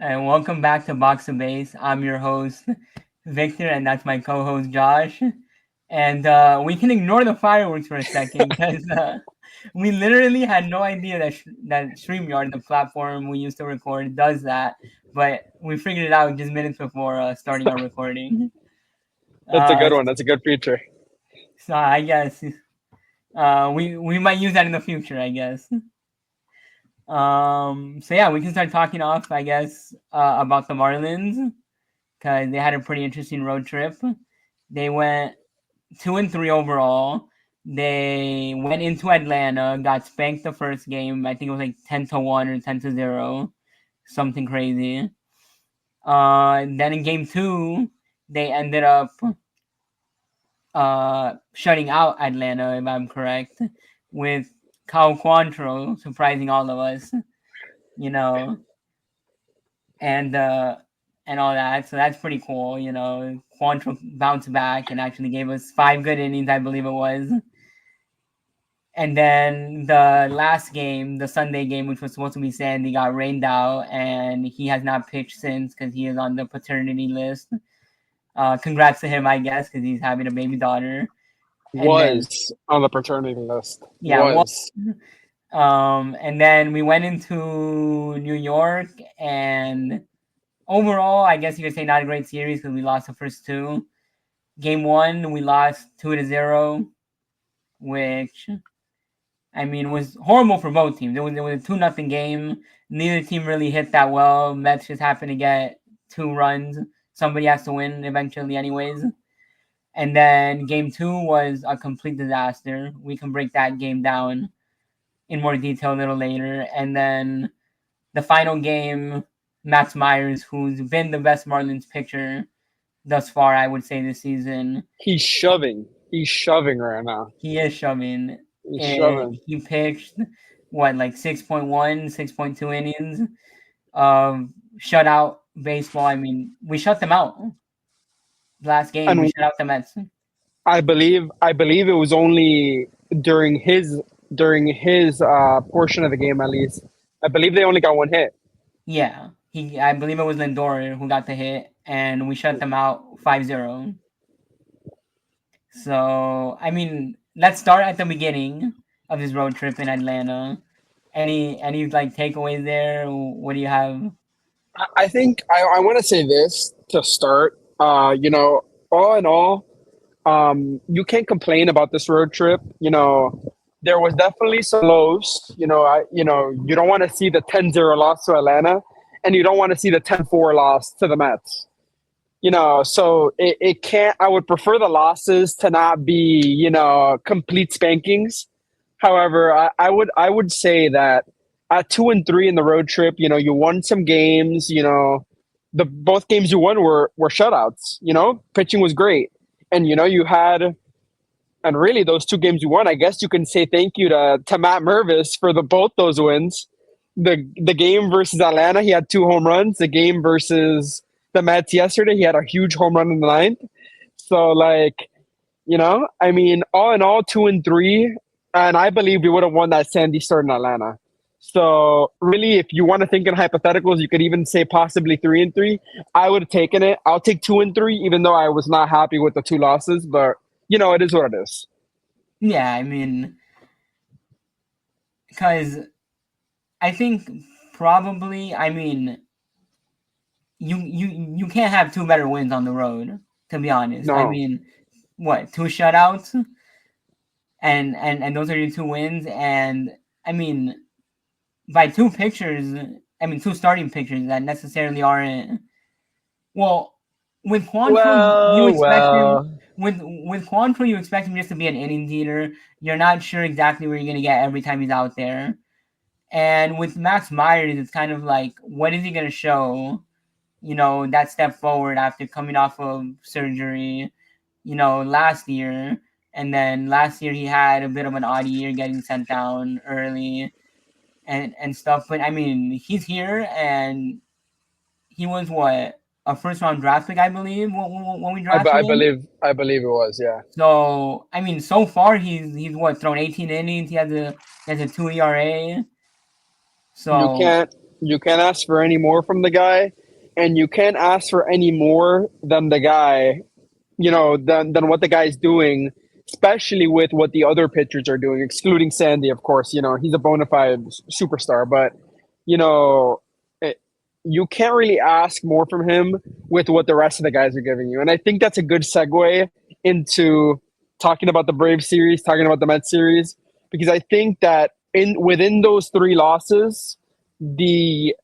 And welcome back to Box of Base. I'm your host, Victor, and that's my co-host, Josh. And we can ignore the fireworks for a second because we literally had no idea that StreamYard, the platform we used to record, does that. But we figured it out just minutes before starting our recording. That's a Uh, good one. That's a good feature. so I guess we might use that in the future, I guess. So yeah, we can start talking off, I guess, about the Marlins because they had a pretty interesting road trip. They went 2-3 overall. They went into Atlanta, got spanked the first game. I think it was like 10-1 or 10-0, something crazy. Then in game two, they ended up shutting out Atlanta, if I'm correct, with Cal Quantrill surprising all of us, you know, and uh, and all that. So that's pretty cool, Quantrill bounced back and actually gave us 5 good innings, I believe it was. And then the last game, the Sunday game, which was supposed to be Sandy, got rained out, and he has not pitched since because he is on the paternity list. Congrats to him, I guess, because he's having a baby daughter. And then, Was on the paternity list. yeah, Was. and then we went into New York, and overall, I guess you could say not a great series because we lost the first two. Game one, we lost 2-0, which I mean was horrible for both teams. It was a 2-0 game. Neither team really hit that well. Mets just happened to get 2 runs. Somebody has to win eventually, anyways. And then game two was a complete disaster. We can break that game down in more detail a little later. And then the final game, Max Myers, who's been the best Marlins pitcher thus far, I would say, this season. He's shoving. He's shoving right now. He is shoving. He's And shoving. he pitched, like 6.1, 6.2 innings of shutout baseball. I mean, we shut them out. Last game, we And shut out the Mets. I believe it was only during his portion of the game at least. I believe they only got one hit. Yeah. I believe it was Lindor who got the hit, and we shut them out 5-0. So, I mean, let's start at the beginning of this road trip in Atlanta. Any like takeaways there? What do you have? I think I want to say this to start. All in all, you can't complain about this road trip. There was definitely some lows. You don't want to see the 10-0 loss to Atlanta, and you don't want to see the 10-4 loss to the Mets. So it can't. I would prefer the losses to not be, complete spankings. However, I would say that at 2-3 in the road trip, you won some games. The both games you won were shutouts. Pitching was great, and you had. And really, those two games you won, I guess you can say thank you to Matt Mervis for both those wins. The game versus Atlanta, he had 2 home runs. The game versus the Mets yesterday, he had a huge home run in the ninth. So, I mean, all in all, 2-3, and I believe we would have won that Sandy start in Atlanta. So, really, if you want to think in hypotheticals, you could even say possibly 3-3. I would have taken it. I'll take 2-3, even though I was not happy with the two losses. But it is what it is. Yeah, I mean, because I think probably, I mean, you can't have two better wins on the road, to be honest. I No. mean, what, two shutouts, and those are your two wins, and I mean, by two pitchers, I mean two starting pitchers that necessarily aren't well. With Quantrill, you Well, expect him well. with Quantrill, you expect him just to be an inning eater. You're not sure exactly where you're gonna get every time he's out there. And with Max Myers, it's kind of like, what is he gonna show? That step forward after coming off of surgery, last year. And then last year he had a bit of an odd year getting sent down early and stuff. But I mean, he's here and he was what, a first round draft pick, I believe, when we I drafted him. believe it was, yeah. So I mean, so far he's what, thrown 18 innings. He has a 2 ERA. You So can't. You can't ask for any more from the guy, and you can't ask for any more than the guy, than what the guy's doing, especially with what the other pitchers are doing, excluding Sandy, of course. He's a bona fide superstar, but you know, it, you can't really ask more from him with what the rest of the guys are giving you. And I think that's a good segue into talking about the Braves series, talking about the Mets series, because I think that within those three losses, the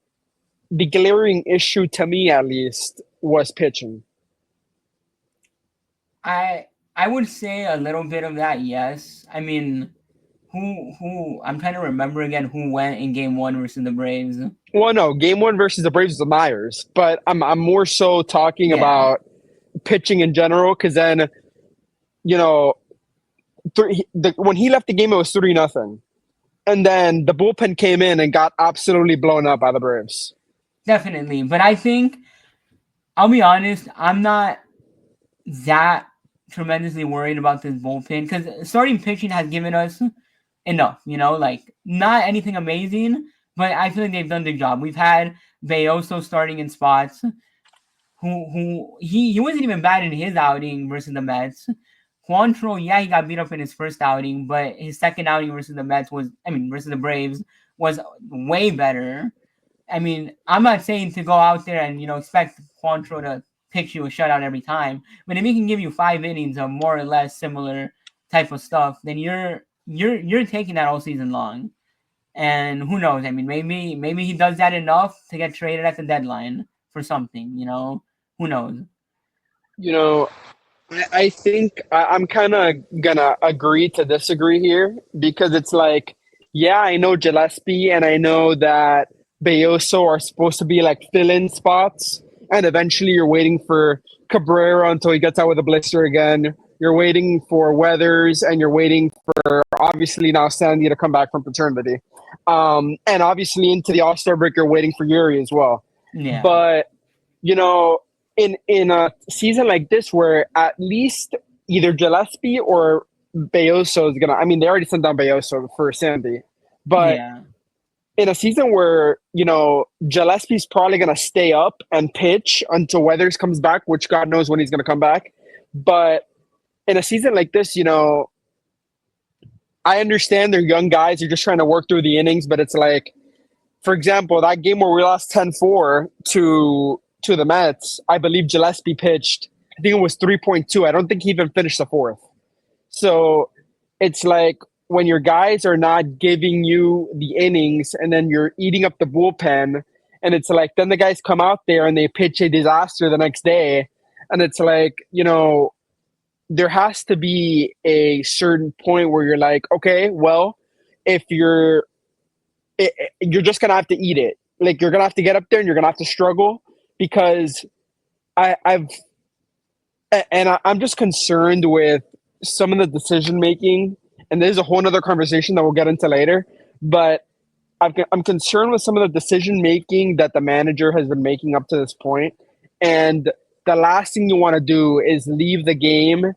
glaring issue to me at least was pitching. I would say a little bit of that, yes. I mean, who I'm trying to remember again who went in game one versus the Braves. Well, no, game one versus the Braves was Myers, but I'm more so talking Yeah, about pitching in general, because then you know when he left the game, it was 3-0, and then the bullpen came in and got absolutely blown up by the Braves. definitely. But I think I'll be honest, I'm not that tremendously worried about this bullpen because starting pitching has given us enough, like not anything amazing, but I feel like they've done their job. We've had Bayoso starting in spots he wasn't even bad in his outing versus the Mets. Quantrill, yeah, he got beat up in his first outing, but his second outing versus the Mets versus the Braves was way better. I mean, I'm not saying to go out there and expect Quantrill to pitch you a shutout every time, but if he can give you 5 innings of more or less similar type of stuff, then you're taking that all season long. And who knows? I mean, maybe he does that enough to get traded at the deadline for something. Who knows? You know, I think I'm kind of gonna agree to disagree here, because it's like, yeah, I know Gillespie and I know that Bayoso are supposed to be like fill-in spots, and eventually you're waiting for Cabrera until he gets out with a blister again. You're waiting for Weathers, and you're waiting for obviously now Sandy to come back from paternity, and obviously into the All-Star break you're waiting for Yuri as well. Yeah, But you know, in a season like this where at least either Gillespie or Bayoso is gonna. I mean, they already sent down Bayoso for Sandy, but yeah, in a season where Gillespie's probably gonna stay up and pitch until Weathers comes back, which God knows when he's gonna come back. But in a season like this, I understand they're young guys; they're just trying to work through the innings. But it's like, for example, that game where we lost 10-4 to the Mets, I believe Gillespie pitched, I think it was 3.2. I don't think he even finished the fourth. So it's like when your guys are not giving you the innings and then you're eating up the bullpen, and it's like then the guys come out there and they pitch a disaster the next day. And it's like, there has to be a certain point where you're like, okay, well, if you're just gonna have to eat it. Like, you're gonna have to get up there and you're gonna have to struggle, because I've and I'm just concerned with some of the decision making, and there's a whole other conversation that we'll get into later. But I'm concerned with some of the decision making that the manager has been making up to this point, and the last thing you want to do is leave the game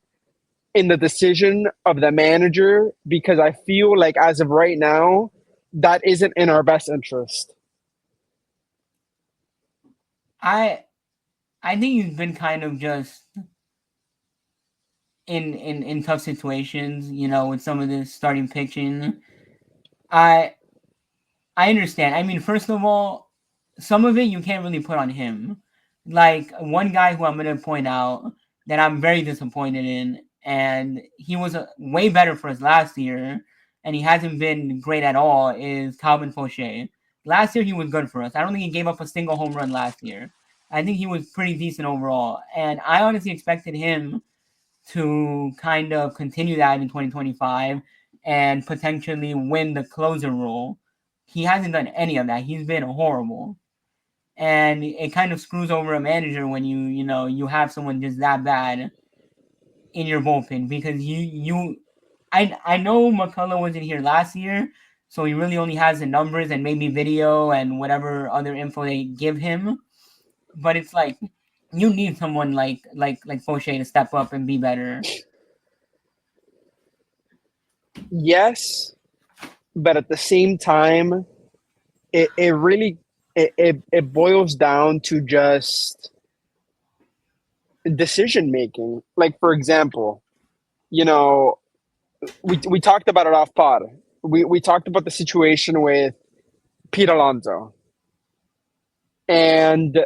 in the decision of the manager, because I feel like as of right now, that isn't in our best interest. I I think he's been kind of just in tough situations, with some of this starting pitching. I I understand. I mean, first of all, some of it you can't really put on him. Like one guy who I'm gonna point out that I'm very disappointed in, and he was way better for us last year, and he hasn't been great at all. Is Calvin Fauché. Last year he was good for us. I don't think he gave up a single home run last year. I think he was pretty decent overall, and I honestly expected him to kind of continue that in 2025 and potentially win the closer role. He hasn't done any of that. He's been horrible. And it kind of screws over a manager when you have someone just that bad in your bullpen because I know McCullough wasn't here last year, so he really only has the numbers and maybe video and whatever other info they give him. But it's like you need someone like Fauché to step up and be better. Yes, but at the same time, it really it boils down to just decision making. Like for example, you know, we talked about it off pod. We talked about the situation with Pete Alonso, and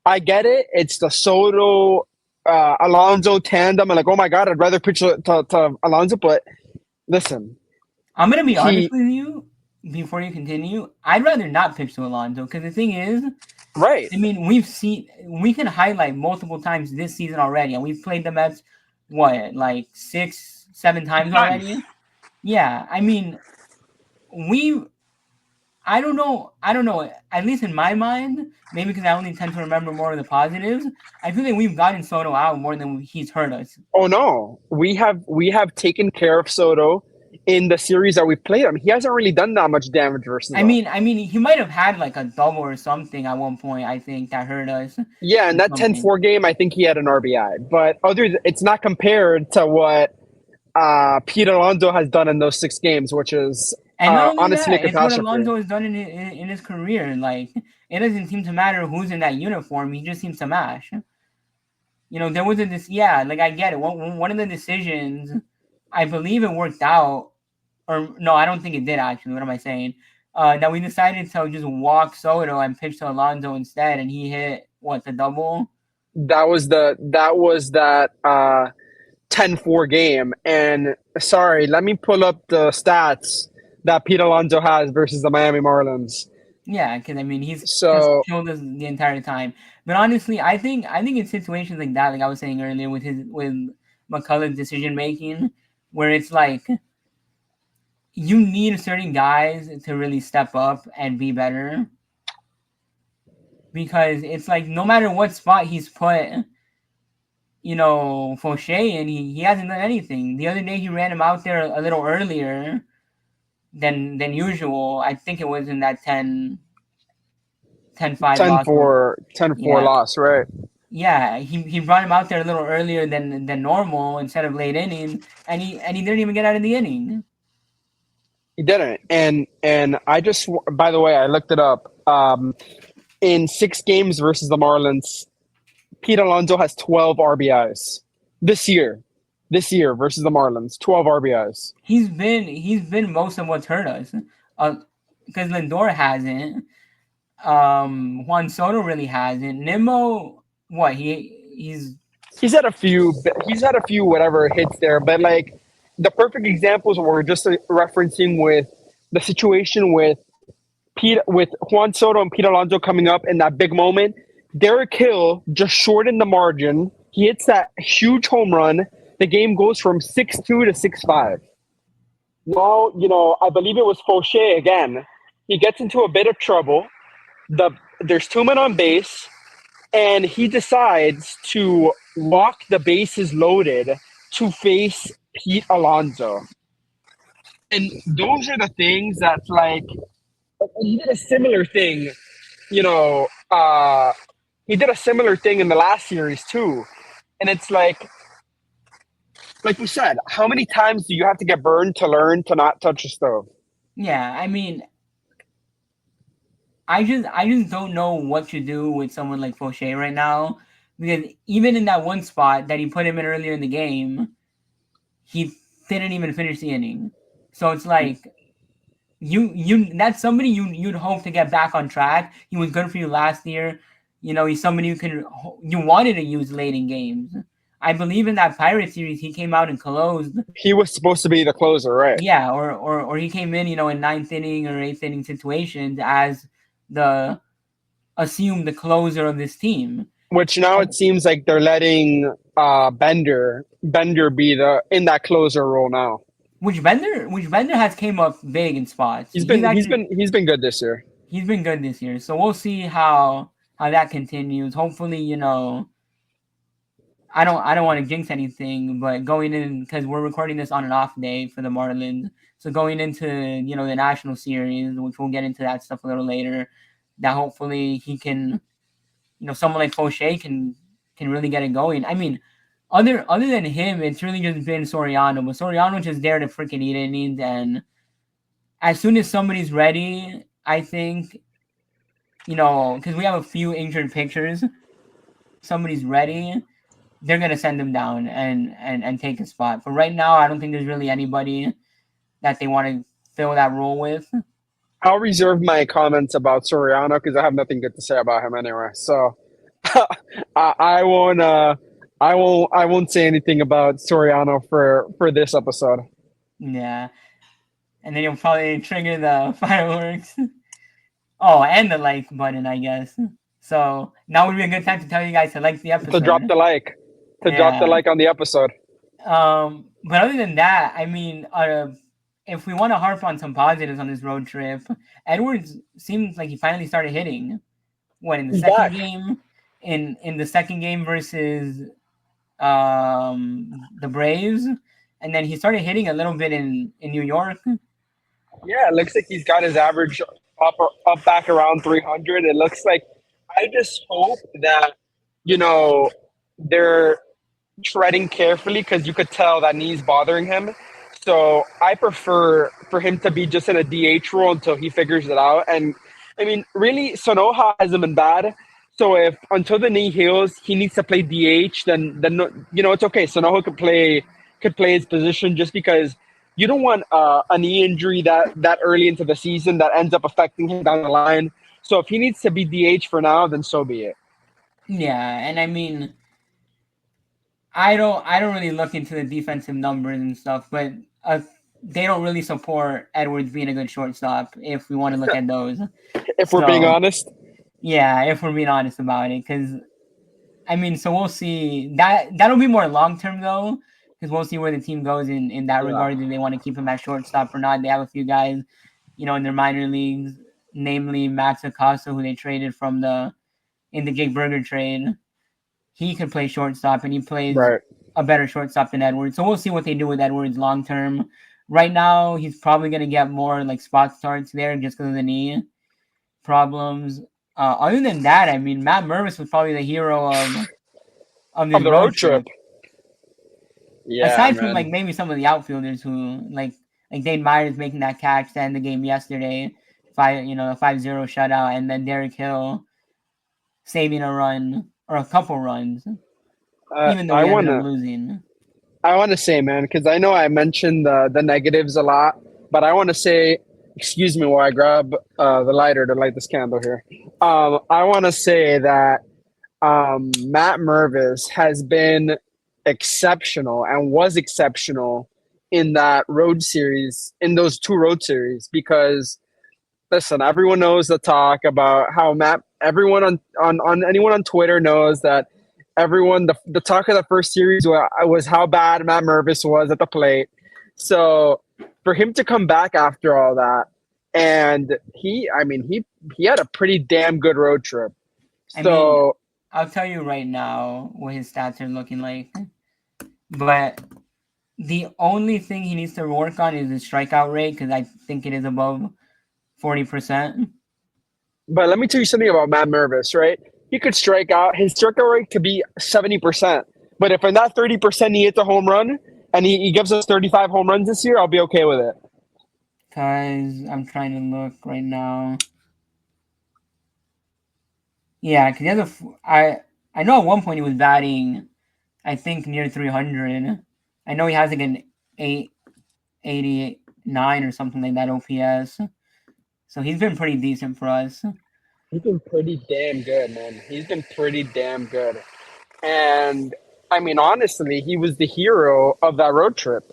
I get it. It's the Soto Alonso tandem, and like, oh my god, I'd rather pitch to Alonso. But listen, I'm gonna be honest he with you before you continue. I'd rather not pitch to Alonso because the thing is, right. I mean, we can highlight multiple times this season already, and we've played the Mets what like 6, 7 times already. Nice. Yeah, I mean, we. I don't know. I don't know. At least in my mind, maybe because I only tend to remember more of the positives. I feel like we've gotten Soto out more than he's hurt us. Oh no, we have taken care of Soto in the series that we've played him. He hasn't really done that much damage versus us. I mean, he might have had like a double or something at one point. I think that hurt us. Yeah, in Or that something. 10-4 game, I think he had an RBI. But it's not compared to what Pete Alonso has done in those 6 games, which is And not only honestly a that, it's what catastrophe. Alonso has done in his career. Like it doesn't seem to matter who's in that uniform. He just seems to mash. You know, there was this. Yeah, like I get it. One of the decisions, I believe it worked out, or no, I don't think it did actually. What am I saying? That we decided to just walk Soto and pitch to Alonso instead, and he hit what the double. That was that 10-4 game. And sorry, let me pull up the stats that Pete Alonso has versus the Miami Marlins. Yeah, because I mean he's just So killed us the entire time. But honestly, I think in situations like that, like I was saying earlier, with McCullough's decision making, where it's like you need certain guys to really step up and be better, because it's like no matter what spot he's put, you know, Fauché, and he hasn't done anything. The other day he ran him out there a little earlier than usual. I think it was in that 10-5 10 loss. 4 10 4 Yeah. loss, right? Yeah, he brought him out there a little earlier than normal instead of late inning, and he didn't even get out of the inning. He didn't. And I just, by the way, I looked it up. In 6 games versus the Marlins, Pete Alonso has 12 RBIs this year. This year versus the Marlins, 12 RBIs. He's been most of what's hurt us, because Lindor hasn't. Juan Soto really hasn't. Nimmo, what He's had a few. He's had a few whatever hits there, but like the perfect examples were just referencing with the situation with Juan Soto and Pete Alonso coming up in that big moment. Derek Hill just shortened the margin. He hits that huge home run. The game goes from 6-2 to 6-5. Now, I believe it was Fauché again. He gets into a bit of trouble. There's 2 men on base, and he decides to walk the bases loaded to face Pete Alonso. And those are the things that's like, he did a similar thing, he did a similar thing in the last series too. And it's like we said, how many times do you have to get burned to learn to not touch the stove? Yeah, I mean, I just don't know what to do with someone like Fauché right now, because even in that one spot that he put him in earlier in the game, he didn't even finish the inning. So it's like you that's somebody you'd hope to get back on track. He was good for you last year. You know, he's somebody you wanted to use late in games. I believe in that Pirate series he came out and closed. He was supposed to be the closer, right? Yeah, or he came in, in ninth inning or eighth inning situations as the assumed the closer of this team. Which now it seems like they're letting Bender be in that closer role now. Which Bender has came up big in spots. He's been good this year. He's been good this year. So we'll see how that continues. Hopefully, I don't want to jinx anything, but going in, because we're recording this on an off day for the Marlins, so going into the National Series, which we'll get into that stuff a little later, that hopefully he can, someone like Fauché can really get it going. I mean, other than him, it's really just been Soriano, but Soriano's just there to freaking eat innings, and as soon as somebody's ready, I think, because we have a few injured pitchers, if somebody's ready, they're gonna send them down and take a spot. But right now, I don't think there's really anybody that they want to fill that role with. I'll reserve my comments about Soriano because I have nothing good to say about him anyway. So I won't. I won't say anything about Soriano for this episode. Yeah, and then you'll probably trigger the fireworks. Oh, and the like button, I guess. So now would be a good time to tell you guys to like the To drop episode. the like, Yeah. on the episode. But other than that, I mean, if we want to harp on some positives on this road trip, Edwards seems like he finally started hitting. What, in the He's second back. game? In the second game versus the Braves, and then he started hitting a little bit in New York. Yeah, it looks like he's got his average up back around 300. It looks like I just hope that they're treading carefully because you could tell that knee's bothering him. So I prefer for him to be just in a DH role until he figures it out. And I mean, really, Sonoha hasn't been bad. So if until the knee heals, he needs to play DH, then it's okay. Sonoha could play his position just because you don't want a knee injury that early into the season that ends up affecting him down the line. So if he needs to be DH for now, then so be it. Yeah, and I mean, I don't really look into the defensive numbers and stuff, but they don't really support Edwards being a good shortstop if we want to look at those. If we're being So honest. yeah, if we're being honest about it, because I mean, so we'll see. That'll be more long term though, because we'll see where the team goes in that Yeah. regard. Do they want to keep him at shortstop or not? They have a few guys, in their minor leagues, namely Max Acosta, who they traded in the Jake Berger trade. He could play shortstop, and he plays Right. a better shortstop than Edwards. So we'll see what they do with Edwards long term. Right now, he's probably going to get more like spot starts there just because of the knee problems. Other than that, I mean, Matt Mervis was probably the hero of this Of the road road trip. trip. Yeah, Aside from like man. maybe some of the outfielders who like Dane Myers making that catch to end the game yesterday, a 5-0 shutout, and then Derek Hill saving a run or a couple runs, even though I we ended up wanna losing. I wanna say, man, because I know I mentioned the negatives a lot, but I want to say, excuse me while I grab the lighter to light this candle here. I want to say that Matt Mervis has been exceptional and was exceptional in that road series, in those two road series, because listen, everyone knows the talk about how everyone on anyone on Twitter knows that the talk of the first series was how bad Matt Mervis was at the plate. So for him to come back after all that, and he had a pretty damn good road trip. I mean, So I'll tell you right now what his stats are looking like, but the only thing he needs to work on is his strikeout rate because I think it is above 40%. but let me tell you something about Matt Mervis, right? He could strike out. His strikeout rate could be 70%. But if in that 30% he hits a home run and he gives us 35 home runs this year, I'll be okay with it. Because I'm trying to look right now. Yeah, because he has I know at one point he was batting, I think, near 300. I know he has like an 889 or something like that OPS. So he's been pretty decent for us. He's been pretty damn good, man. He's been pretty damn good. And I mean, honestly, he was the hero of that road trip.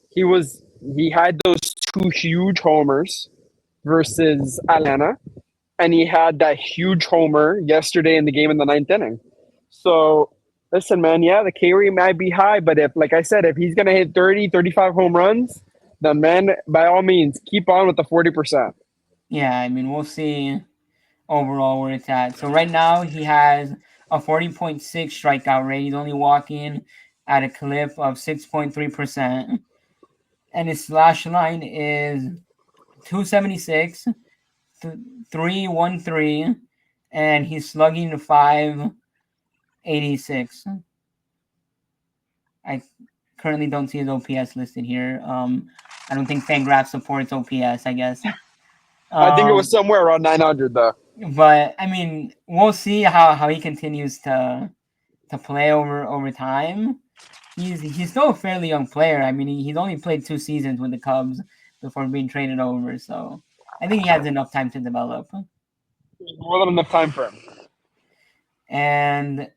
He had those two huge homers versus Atlanta, and he had that huge homer yesterday in the game in the ninth inning. So listen, man, yeah, the K rate might be high, but like I said, if he's gonna hit 30, 35 home runs, then man, by all means, keep on with the 40%. Yeah, I mean, we'll see overall where it's at. So right now he has a 40.6 strikeout rate. He's only walking at a clip of 6.3%. And his slash line is 276, 313, and he's slugging 586. I currently don't see his OPS listed here. I don't think Fangraph supports OPS, I guess. I think it was Um, somewhere around 900 though. but I mean, we'll see how he continues to play over time. He's still a fairly young player. I mean, he's only played 2 seasons with the Cubs before being traded over, so I think he has enough time to develop. More than enough time for him. And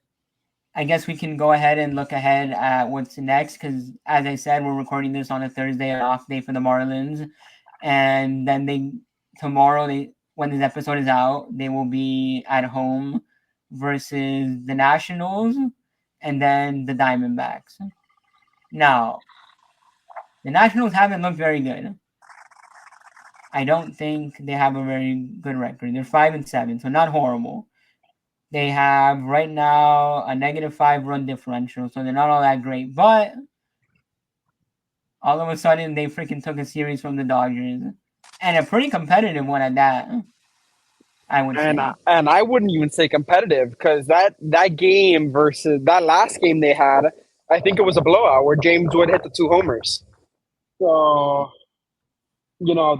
I guess we can go ahead and look ahead at what's next because, as I said, we're recording this on a Thursday, an off day for the Marlins, and then tomorrow when this episode is out, they will be at home versus the Nationals and then the Diamondbacks. Now, the Nationals haven't looked very good. I don't think they have a very good record. They're 5-7, so not horrible. They have right now a -5 run differential, so they're not all that great. But all of a sudden, they freaking took a series from the Dodgers, and a pretty competitive one at that. I would And say. and I wouldn't even say competitive because that game versus that last game they had, I think it was a blowout where James Wood hit the 2 homers. So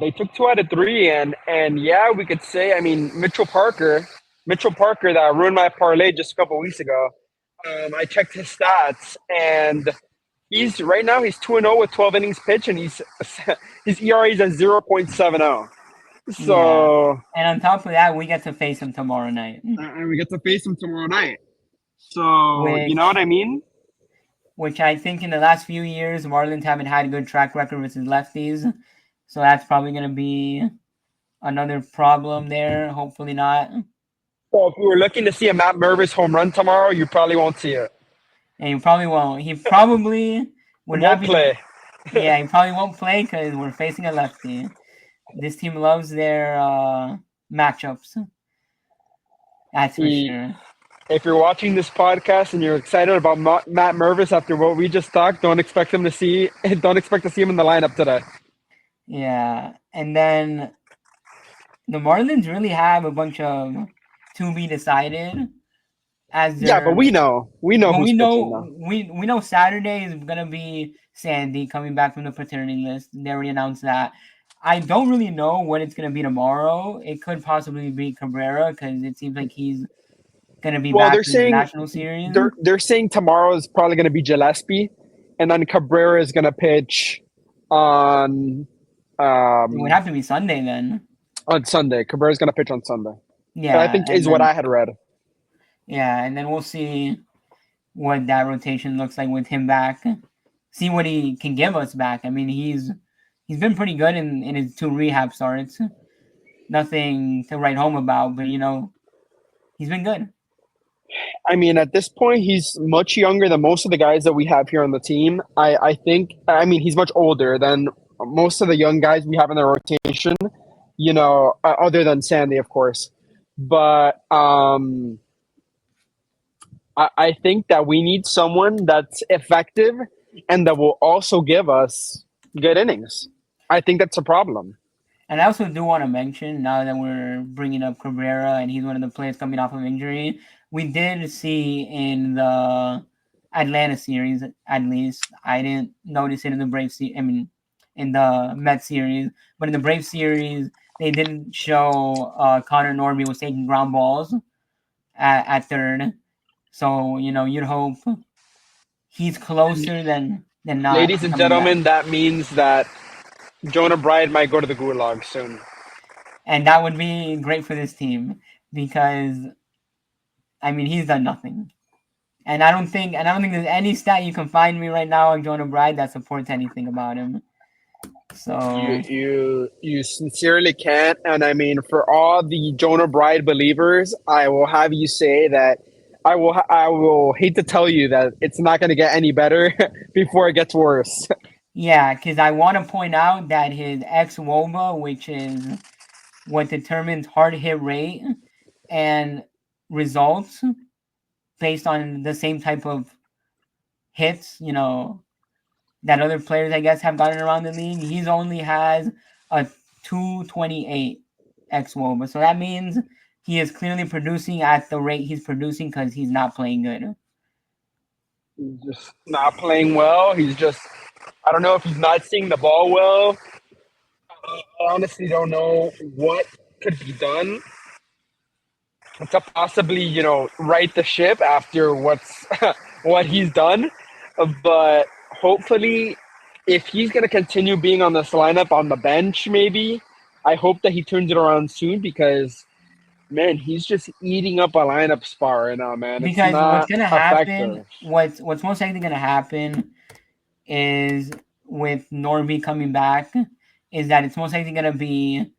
they took 2 out of 3, and yeah, we could say. I mean, Mitchell Parker that ruined my parlay just a couple weeks ago. I checked his stats, and he's 2-0 with 12 innings pitched, and his ERA is at 0.70. Yeah. So And on top of that, we get to face them tomorrow night, and we get to face him tomorrow night. So you know what which I mean? which I think in the last few years, Marlins haven't had a good track record versus lefties. So that's probably going to be another problem there. Hopefully not. So if we were looking to see a Matt Mervis home run tomorrow, you probably won't see it. And he probably won't. He probably would not Won't be the. play. Yeah, he probably won't play because we're facing a lefty. This team loves their matchups. That's for He, sure. if you're watching this podcast and you're excited about Matt Mervis after what we just talked, don't expect him to see. Don't expect to see him in the lineup today. Yeah. And then the Marlins really have a bunch of to be decided as Yeah, but their. we know But who's pitching now. we know Saturday is gonna be Sandy coming back from the paternity list. They already announced that. I don't really know what it's gonna be tomorrow. It could possibly be Cabrera because it seems like he's gonna be Well, back in the National Series. they're saying tomorrow is probably going to be Gillespie, and then Cabrera is going to pitch on It would um, have to be Sunday then. on Sunday. Cabrera's going to pitch on Sunday. I Yeah, think is what I had read. and then we'll see what that rotation looks like with him back. See what he can give us back. I mean, he's been pretty good in his 2 rehab starts. Nothing to write home about, but he's been good. I mean, at this point, he's much younger than most of the guys that we have here on the team. I think. I mean, he's much older than most of the young guys we have in the rotation. Other than Sandy, of course. But I think that we need someone that's effective and that will also give us good innings. I think that's a problem. And I also do want to mention, now that we're bringing up Cabrera and he's one of the players coming off of injury, we did see in the Atlanta series, at least, I didn't notice it in the Brave series, I mean, in the Met series, but in the Brave series, they didn't show Connor Norby was taking ground balls at third. So, you'd hope he's closer than not Ladies to and coming back. gentlemen, that means that Jonah Bride might go to the gulag soon. And that would be great for this team because I mean he's done nothing. And I don't think there's any stat you can find me right now on Jonah Bride that supports anything about him. So You sincerely can't, and I mean for all the Jonah Bride believers, I will have you say that I will hate to tell you that it's not going to get any better before it gets worse. yeah, because I want to point out that his ex WOBA, which is what determines hard hit rate and results based on the same type of hits, that other players I guess have gotten around the league. He's only has a 228 ex WOBA. So that means he is clearly producing at the rate he's producing because he's not playing good. He's just not playing well. I don't know if he's not seeing the ball well. I honestly don't know what could be done to possibly, right the ship after what he's done. But hopefully, if he's gonna continue being on this lineup on the bench, maybe I hope that he turns it around soon because man, he's just eating up a lineup spot right now, man. It's Because what's not gonna happen, effective. what's most likely gonna happen is with Norby coming back, is that it's most likely gonna be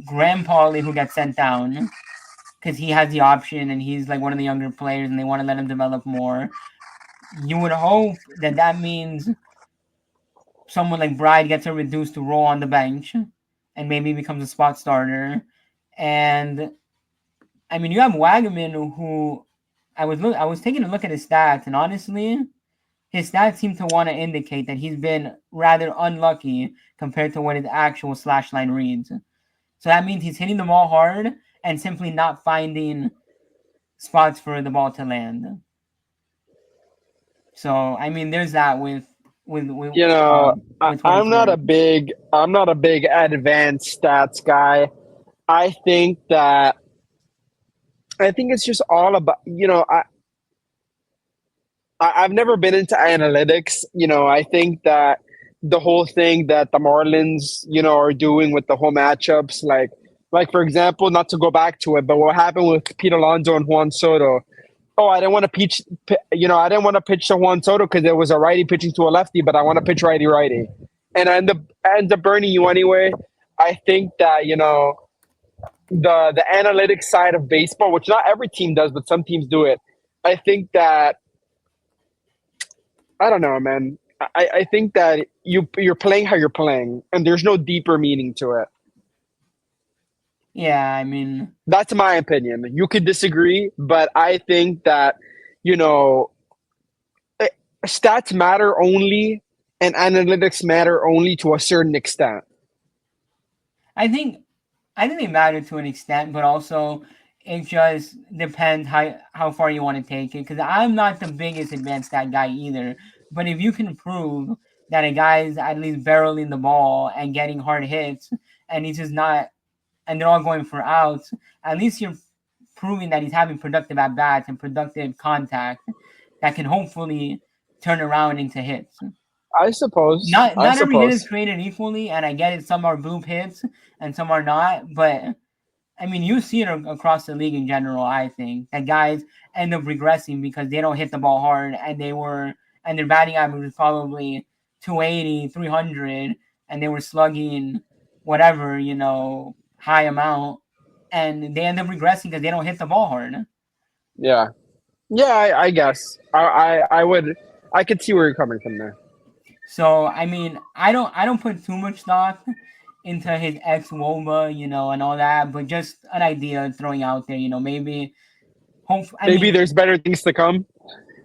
Graham Pauley who gets sent down because he has the option and he's like one of the younger players and they want to let him develop more. You would hope that that means someone like Bride gets a reduced role on the bench and maybe becomes a spot starter. And I mean, you have Wagaman who I was taking a look at his stats, and honestly, his stats seem to want to indicate that he's been rather unlucky compared to what his actual slash line reads. So that means he's hitting the ball hard and simply not finding spots for the ball to land. So I mean, there's that with with You know, with I'm not 2020. a big advanced stats guy. I think that I think it's just all about I've never been into analytics. I think that the whole thing that the Marlins, are doing with the whole matchups, like for example, not to go back to it, but what happened with Pete Alonso and Juan Soto. Oh, I didn't want to I didn't want to pitch to Juan Soto because it was a righty pitching to a lefty, but I want to pitch righty, and I end up burning you anyway. I think that the analytics side of baseball, which not every team does, but some teams do it. I think that I don't know, man. I think that you're playing how you're playing, and there's no deeper meaning to it. Yeah, I mean, That's my opinion. You could disagree, but I think that you know eh, stats matter only, and analytics matter only to a certain extent. I think I think they matter to an extent, but also it just depends how far you want to take it. Because I'm not the biggest advanced stat guy either. But if you can prove that a guy's at least barreling the ball and getting hard hits, and he's just not, and they're all going for outs, at least you're proving that he's having productive at bats and productive contact that can hopefully turn around into hits. I suppose. I Not every hit is suppose. created equally, and I get it. Some are bloop hits and some are not, but I mean, you see it across the league in general. I think that guys end up regressing because they don't hit the ball hard, and their batting average was probably 280, 300, and they were slugging whatever high amount, and they end up regressing because they don't hit the ball hard. Yeah. Yeah. I guess. I would. I could see where you're coming from there. So I mean, I don't put too much stock into his ex woba, and all that, but just an idea throwing out there, maybe hope. I Maybe mean, there's better things to come.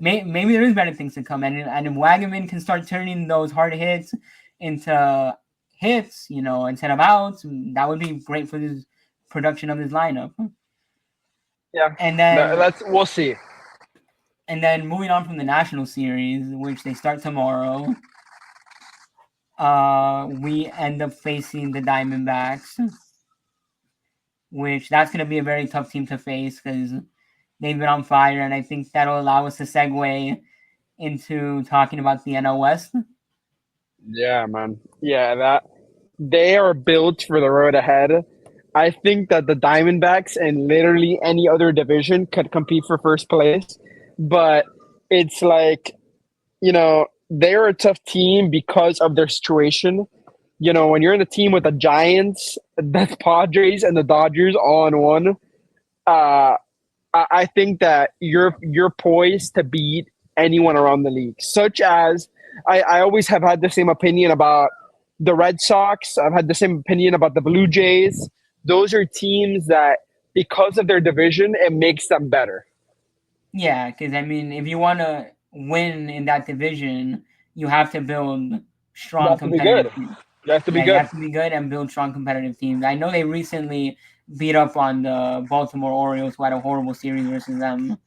maybe there is better things to come, and if Wagaman can start turning those hard hits into hits, instead of outs, that would be great for this production of this lineup. Yeah. And then That's we'll see. moving on from the National Series, which they start tomorrow, we end up facing the Diamondbacks, which that's going to be a very tough team to face because they've been on fire, and I think that'll allow us to segue into talking about the NL West. Yeah, man. Yeah, that they are built for the road ahead. I think that the Diamondbacks and literally any other division could compete for first place, but it's like, they're a tough team because of their situation. When you're in a team with the Giants, the Padres, and the Dodgers all in one, uh, I think that you're poised to beat anyone around the league. Such as I always have had the same opinion about the Red Sox. I've had the same opinion about the Blue Jays. Those are teams that, because of their division, it makes them better. Yeah, because I mean, if you want to win in that division, you have to build You strong have to be good. competitive teams. You have to be Yeah, you good. have to be good and build strong competitive teams. I know they recently beat up on the Baltimore Orioles, who had a horrible series versus them.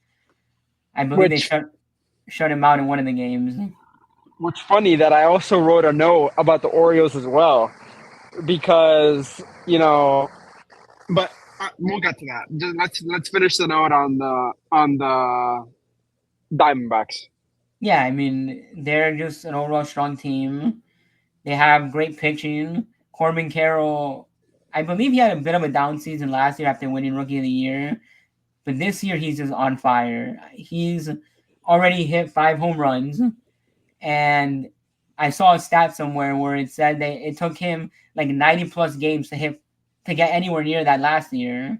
I believe they Which shut him out in one of the games. What's funny that I also wrote a note about the Orioles as well because but we'll get to that. Just let's finish the note on the Diamondbacks. Yeah, I mean they're just an overall strong team. They have great pitching. Corbin Carroll, I believe he had a bit of a down season last year after winning Rookie of the Year, but this year he's just on fire. He's already hit 5 home runs, and I saw a stat somewhere where it said that it took him like 90 plus games to get anywhere near that last year.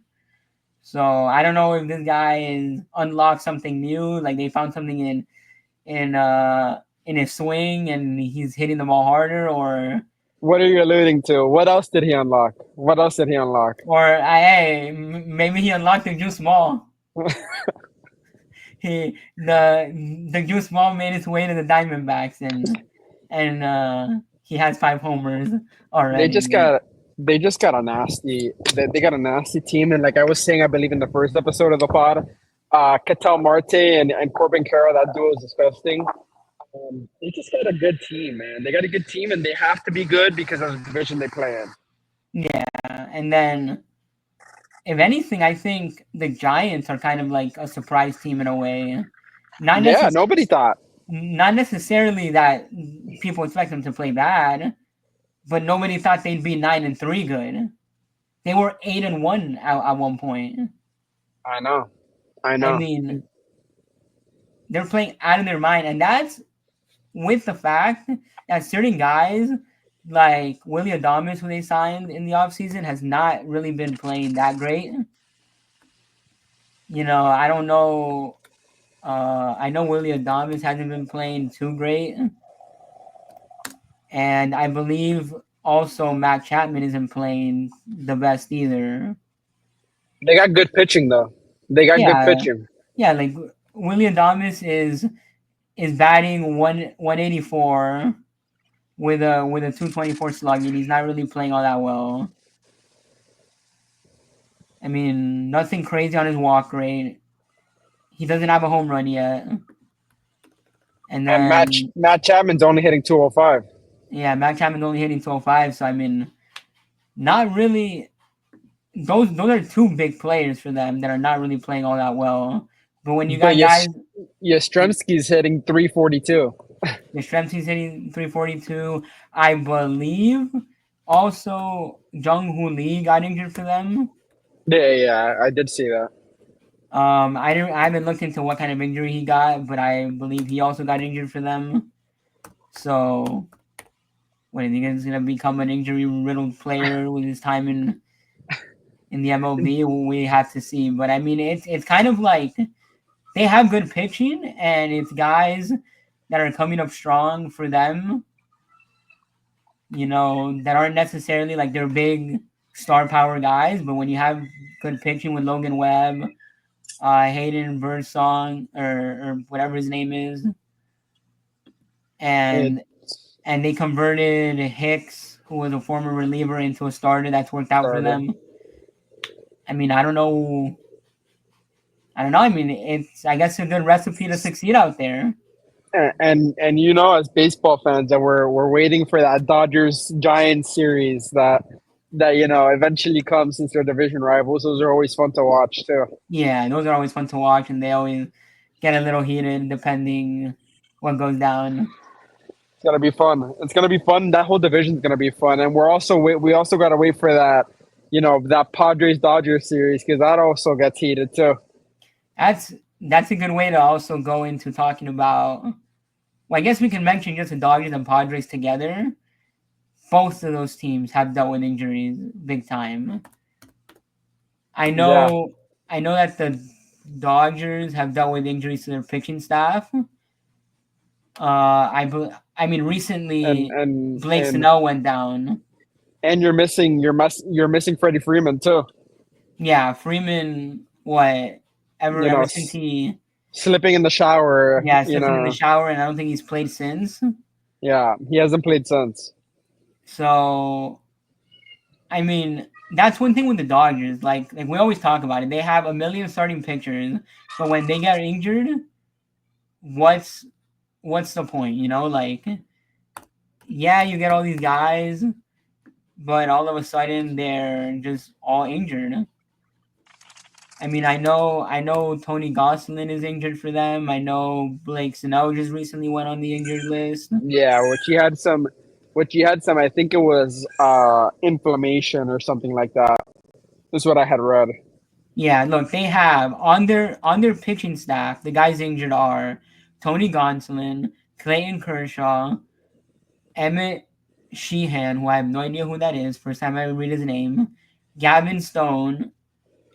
So I don't know if this guy is unlocked something new, like they found something in his swing and he's hitting the ball harder, What are you alluding to? What else did he unlock? What else did he unlock? hey, maybe he unlocked the juice ball. The juice ball made its way to the Diamondbacks and he has 5 homers They already. just got they just got a nasty they got a nasty team, and like I was saying, I believe in the first episode of the pod, Ketel Marte and Corbin Carroll, that duo is disgusting. They just got a good team, man. They got a good team, and they have to be good because of the division they play in. Yeah, and then if anything, I think the Giants are kind of like a surprise team in a way. Not Yeah, necess- nobody thought. not necessarily that people expect them to play bad, but nobody thought they'd be 9-3 good. They were 8-1 at one point. I know. I I know. mean, they're playing out of their mind, and that's with the fact that certain guys like Willie Adames, who they signed in the offseason, has not really been playing that great. I don't know. I know Willie Adames hasn't been playing too great, and I believe also Matt Chapman isn't playing the best either. They got good pitching though. They got good Yeah, pitching. yeah. Like Willie Adames is batting 184 with a 224 slug, and he's not really playing all that well. I mean, nothing crazy on his walk rate. He doesn't have a home run yet. And And then Matt Chapman's only hitting 205. yeah, Matt Chapman's only hitting 205, so I mean, not really. Those are two big players for them that are not really playing all that well. But when you But got guys, Yastrzemski's hitting 342. Yastrzemski's hitting 342, I believe. Also, Jung Hoo Lee got injured for them. Yeah, I did see that. I haven't looked into what kind of injury he got, but I believe he also got injured for them. So, what, is he gonna become an injury riddled player with his time in the MLB? We have to see. But I mean, it's kind of like they have good pitching, and it's guys that are coming up strong for them. That aren't necessarily like they're big star power guys, but when you have good pitching with Logan Webb, Hayden Birdsong or whatever his name is, It and they converted Hicks, who was a former reliever, into a starter. That's worked out for started. them. I mean, I don't know. I don't know. I mean, it's I guess a good recipe to succeed out there. And as baseball fans, that we're waiting for that Dodgers Giants series that eventually comes since they're division rivals. Those are always fun to watch too. Yeah, those are always fun to watch, and they always get a little heated depending what goes down. It's gonna be fun. It's gonna be fun. That whole division's gonna be fun, and we also gotta wait for that, that Padres Dodgers series because that also gets heated too. That's a good way to also go into talking about. Well, I guess we can mention just the Dodgers and Padres together. Both of those teams have dealt with injuries big time. I Yeah, know I know that the Dodgers have dealt with injuries to their pitching staff. I mean and recently and Blake and Snell went down. and you're missing Freddie Freeman too. Yeah, Freeman. What You know, ever since he slipping in the shower. slipping in the shower, and I don't think he's played since. Yeah, he hasn't played since. So I mean, that's one thing with the Dodgers. Like we always talk about it. They have a million starting pitchers, but when they get injured, what's what's the point? Like, yeah, you get all these guys, but all of a sudden they're just all injured. I mean, I know Tony Gosselin is injured for them. I know Blake Snell just recently went on the injured list. Yeah, which he had some. I think it was inflammation or something like that. That's what I had read. Yeah, look, they have on their pitching staff, the guys injured are Tony Gonsolin, Clayton Kershaw, Emmett Sheehan, who I have no idea who that is, first time I read his name, Gavin Stone,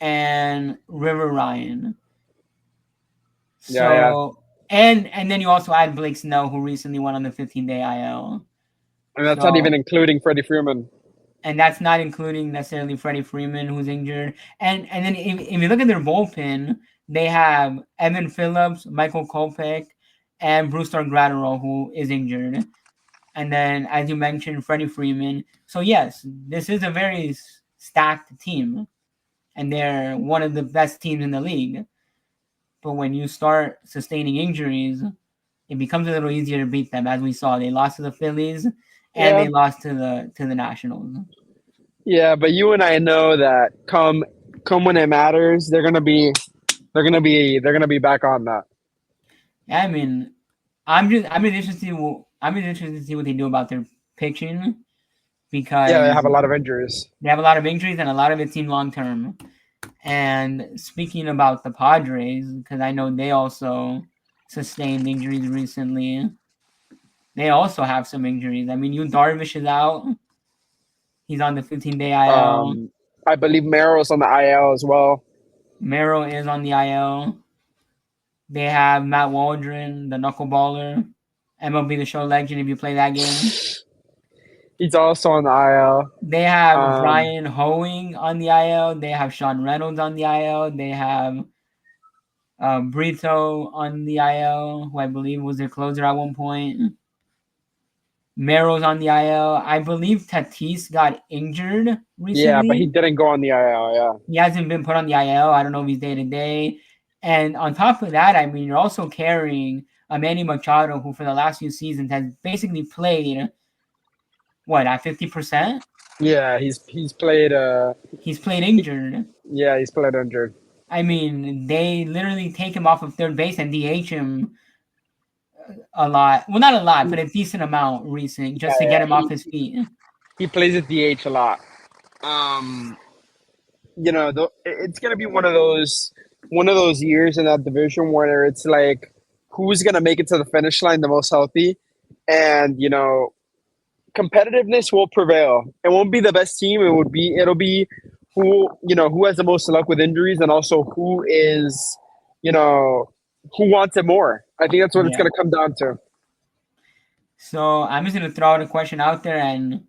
and River Ryan. Yeah, yeah, So then you also add Blake Snell, who recently went on the 15-day IL. and that's not even So including Freddie Freeman. and that's not including necessarily Freddie Freeman, who's injured. And then if you look at their bullpen, they have Evan Phillips, Michael Kopech, and Brewster Gratterall, who is injured. And then, as you mentioned, Freddie Freeman. So yes, this is a very stacked team, and they're one of the best teams in the league. But when you start sustaining injuries, it becomes a little easier to beat them. As we saw, they lost to the Phillies, and Yeah, they lost to the Nationals. yeah, but you and I know that come when it matters, they're gonna be back on that. Yeah, I mean, I'm just interested to see what they do about their pitching Yeah, they because have a lot of injuries. they have a lot of injuries and a lot of it seems long term. And speaking about the Padres, because I know they also sustained injuries recently, they also have some injuries. I mean, Yu Darvish is out; he's on the 15-day IL. Um, I believe Merrill's on the IL as well. Merrill is on the IL. They have Matt Waldron, the knuckleballer, MLB The Show legend. If you play that game. He's also on the IL. They have Um, Brian Hoeing on the IL. They have Sean Reynolds on the IL. They have Brito on the IL, who I believe was their closer at one point. Merrill's on the IL. I believe Tatis got injured yeah, but he recently. didn't go on the IL. Yeah, He hasn't been put on the IL. I don't know if he's day to day. And on top of that, I mean, you're also carrying a Manny Machado, who for the last few seasons has basically played what at 50%. yeah, he's played. He's played injured. Yeah, he's played injured. I mean, they literally take him off of third base and DH him a lot. Well, not a lot, but a decent amount recently, Yeah, just to yeah, get him off his feet. he plays at DH a lot. Um, it's gonna be one of those years in that division where it's like, who's gonna make it to the finish line the most healthy, and competitiveness will prevail. It won't be the best team. It'll be who has the most luck with injuries, and also you know, who wants it more. I think that's what it's Yeah. gonna come down to. So I'm just gonna throw out a question out there, and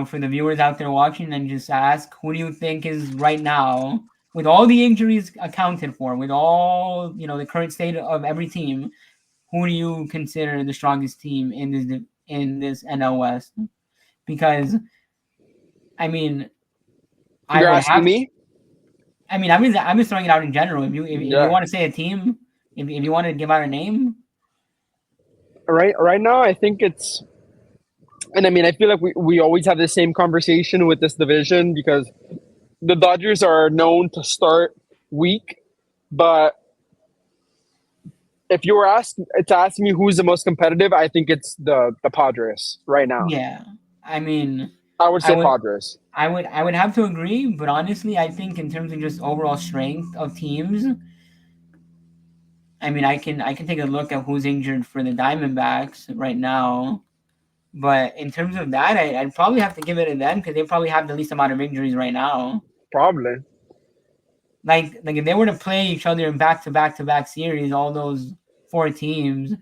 for the viewers out there watching, and just ask, who do you think is right now, with all the injuries accounted for, with all the current state of every team, who do you consider the strongest team in this NL West? Because I mean, I You're would asking have me? I'm just throwing it out in general. If you Yeah. want to say a team, if you want to give out a name, Right now, I think it's, and I mean, I feel like we always have the same conversation with this division because the Dodgers are known to start weak, but if you were asked to ask me who's the most competitive, I think it's the Padres right now. yeah. I mean, I would I say would Padres. I would have to agree, but honestly, I think in terms of just overall strength of teams, I mean, I can take a look at who's injured for the Diamondbacks right now. But in terms of that, I'd probably have to give it to them because they probably have the least amount of injuries right now. Probably. Like if they were to play each other in back-to-back-to-back series, all those four teams,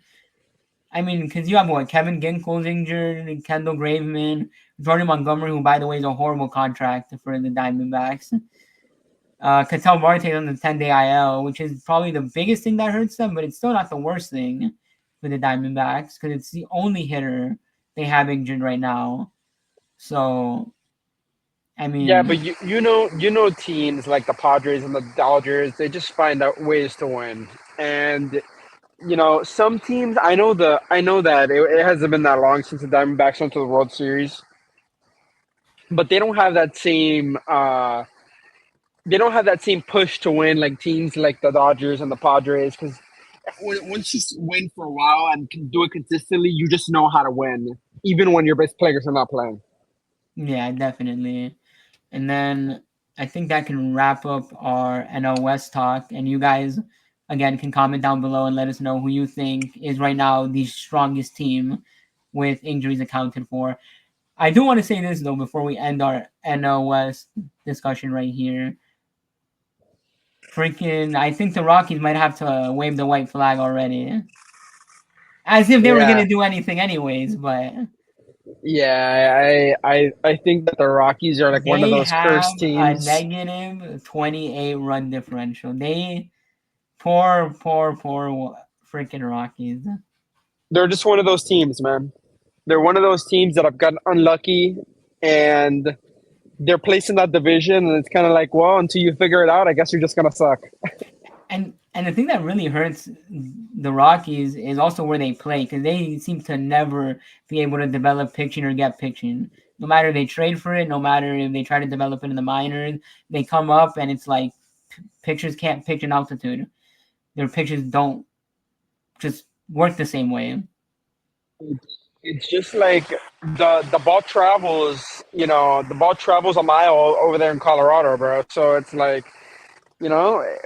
I mean, because you have what, Kevin Ginkel's injured, Kendall Graveman, Jordan Montgomery, who by the way is a horrible contract for the Diamondbacks. Cattell Marte on the 10-day IL, which is probably the biggest thing that hurts them, but it's still not the worst thing for the Diamondbacks because it's the only hitter they have injured right now. So I Yeah, mean, but you know teams like the Padres and the Dodgers, they just find out ways to win. And some teams. I know that it hasn't been that long since the Diamondbacks went to the World Series, but they don't have that same. They don't have that same push to win like teams like the Dodgers and the Padres because once you win for a while and can do it consistently, you just know how to win, even when your best players are not playing. Yeah, definitely. And then I think that can wrap up our NL West talk. And you guys, again, can comment down below and let us know who you think is right now the strongest team with injuries accounted for. I do want to say this, though, before we end our NL West discussion right here. Freaking, I think the Rockies might have to wave the white flag already. As if they were going Yeah, to do anything, anyways, but yeah. I think that the Rockies are like one of they those have cursed a teams. negative 28 run differential. Poor freaking Rockies. They're just one of those teams, man. They're one of those teams that have gotten unlucky and they're placed in that division, and it's kind of like, well, until you figure it out, I guess you're just gonna suck. And the thing that really hurts the Rockies is also where they play because they seem to never be able to develop pitching or get pitching. No matter they trade for it, no matter if they try to develop it in the minors, they come up and it's like pitchers can't pitch in altitude. Their pitchers don't just work the same way. It's just like the ball travels, the ball travels a mile over there in Colorado, bro. So it's like,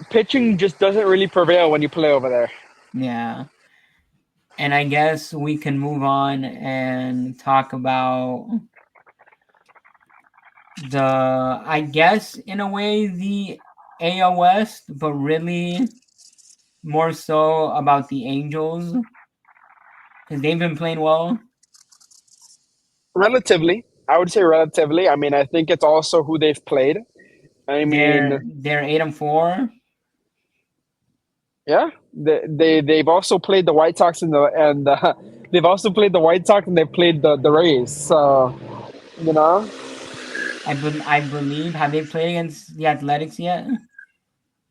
pitching just doesn't really prevail when you play over there. Yeah. And I guess we can move on and talk about I guess, in a way, the AL West, but really more so about the Angels because they've been playing well. Relatively, I would say relatively. I mean, I think it's also who they've played. I mean, They're 8-4. yeah, they've also played the White Sox and they've also played the White Sox and they've played the Rays. So you know, I believe, have they played against the Athletics yet?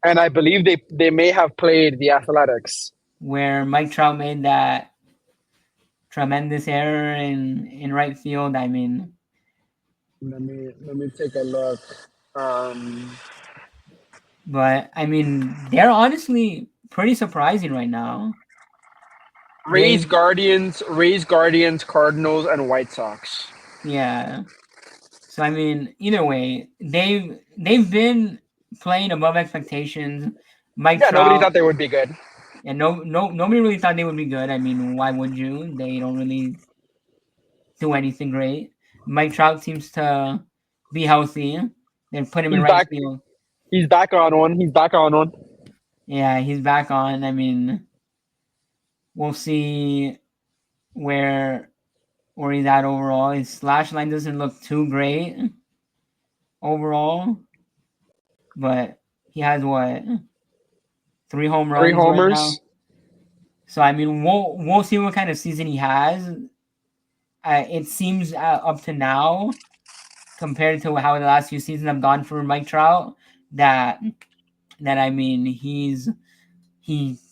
and I believe they may have played the Athletics. Where Mike Trout made that tremendous error in right field. I mean, Let me take a look. Um, but I mean, they're honestly pretty surprising right now. Rays, They Guardians, Cardinals, and White Sox. Yeah. So I mean, either way, they've been playing above expectations. Mike Yeah, nobody thought Trout they would be good. and nobody really thought they would be good. I mean, why would you? They don't really do anything great. Mike Trout seems to be healthy. They put him in He's right back. field. He's back on one. He's back on one. Yeah, he's back on. I mean, we'll see where where he's at overall. His slash line doesn't look too great overall, but he has what, 3 home Three runs right now. homers. So I mean, we'll see what kind of season he has. It seems up to now, compared to how the last few seasons have gone for Mike Trout, that I mean he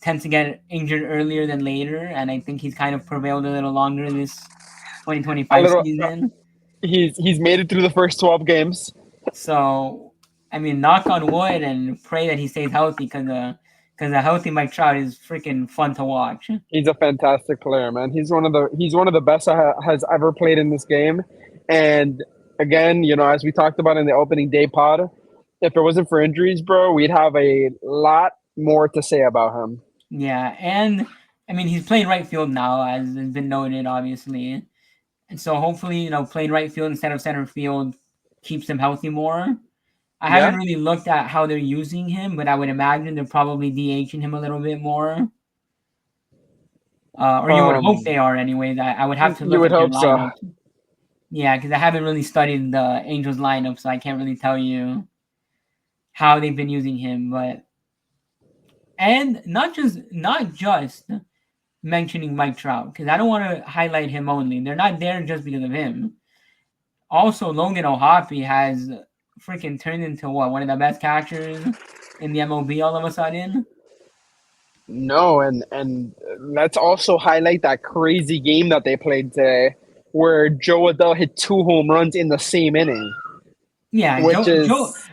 tends to get injured earlier than later, and I think he's kind of prevailed a little longer this A 2025 little. season. He's made it through the first 12 games. So I mean, knock on wood and pray that he stays healthy because a healthy Mike Trout is freaking fun to watch. He's a fantastic player, man. He's one of the best that has ever played in this game. And again, as we talked about in the opening day pod, if it wasn't for injuries, bro, we'd have a lot more to say about him. Yeah, and I mean he's playing right field now, as has been noted, obviously, and so hopefully playing right field instead of center field keeps him healthy more. I haven't Yeah. really looked at how they're using him, but I would imagine they're probably DHing him a little bit more, or you would hope Um, they are, anyways. I would have to you look would at their hope so. lineup. Yeah, because I haven't really studied the Angels lineup, so I can't really tell you how they've been using him. But and not just mentioning Mike Trout because I don't want to highlight him only. They're not there just because of him. Also, Logan O'Hoppe has freaking turned into what, one of the best catchers in the MLB all of a sudden. No, and let's also highlight that crazy game that they played today, where Joe Adele hit 2 home runs in the same inning, Yeah, which is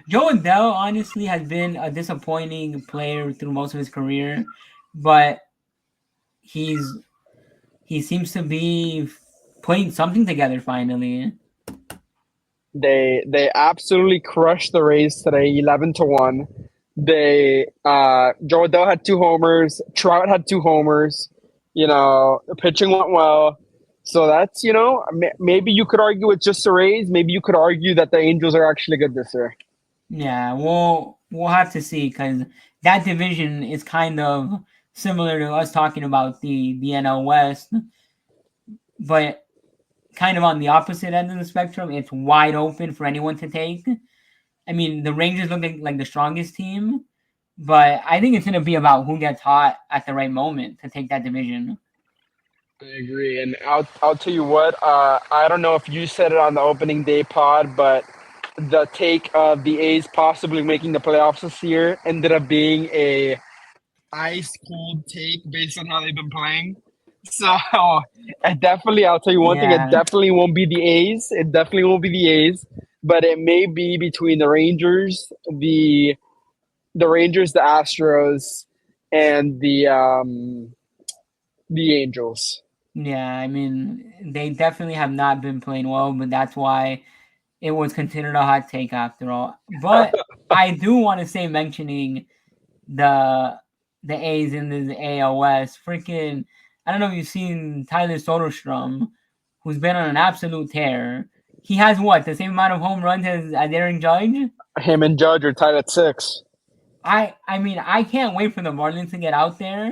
Joe Adele honestly has been a disappointing player through most of his career, but he's he seems to be putting something together finally. they absolutely crushed the Rays today, 11-1. They Joe Adele had 2 homers, Trout had 2 homers. The pitching went well. So that's maybe you could argue it's just the Rays. Maybe you could argue that the Angels are actually good this year. Yeah, we'll have to see because that division is kind of similar to us talking about the NL West, but kind of on the opposite end of the spectrum. It's wide open for anyone to take. I mean, the Rangers look like the strongest team, but I think it's going to be about who gets hot at the right moment to take that division. I agree, and I'll tell you what. I don't know if you said it on the opening day pod, but the take of the A's possibly making the playoffs this year ended up being a ice cold take based on how they've been playing. So I'll tell you one thing. It Yeah, definitely won't be the A's. It definitely won't be the A's, but it may be between the Rangers, the Astros, and the Angels. yeah. I mean, they definitely have not been playing well, but that's why it was considered a hot take after all. But I do want to say, mentioning the the A's in the AL West, freaking, I don't know if you've seen Tyler Soderstrom, who's been on an absolute tear. He has what, the same amount of home runs as Aaron Judge? Him and Judge are tied at 6. I mean, I can't wait for the Marlins to get out there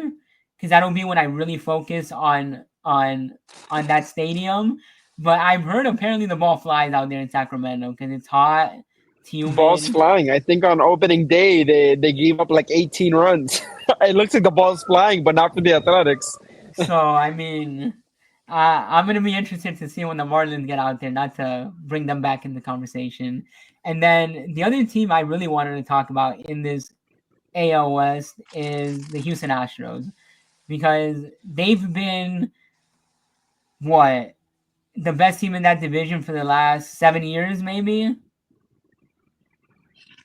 because that'll be when I really focus on that stadium. But I've heard apparently the ball flies out there in Sacramento because it's hot, it's Ball's humid. flying. I think on opening day they gave up like 18 runs. It looks like the ball's flying, but not for the Athletics. So I mean, I'm gonna be interested to see when the Marlins get out there, not to bring them back in the conversation. And then the other team I really wanted to talk about in this AL West is the Houston Astros because they've been what, the best team in that division for the last 7 years, maybe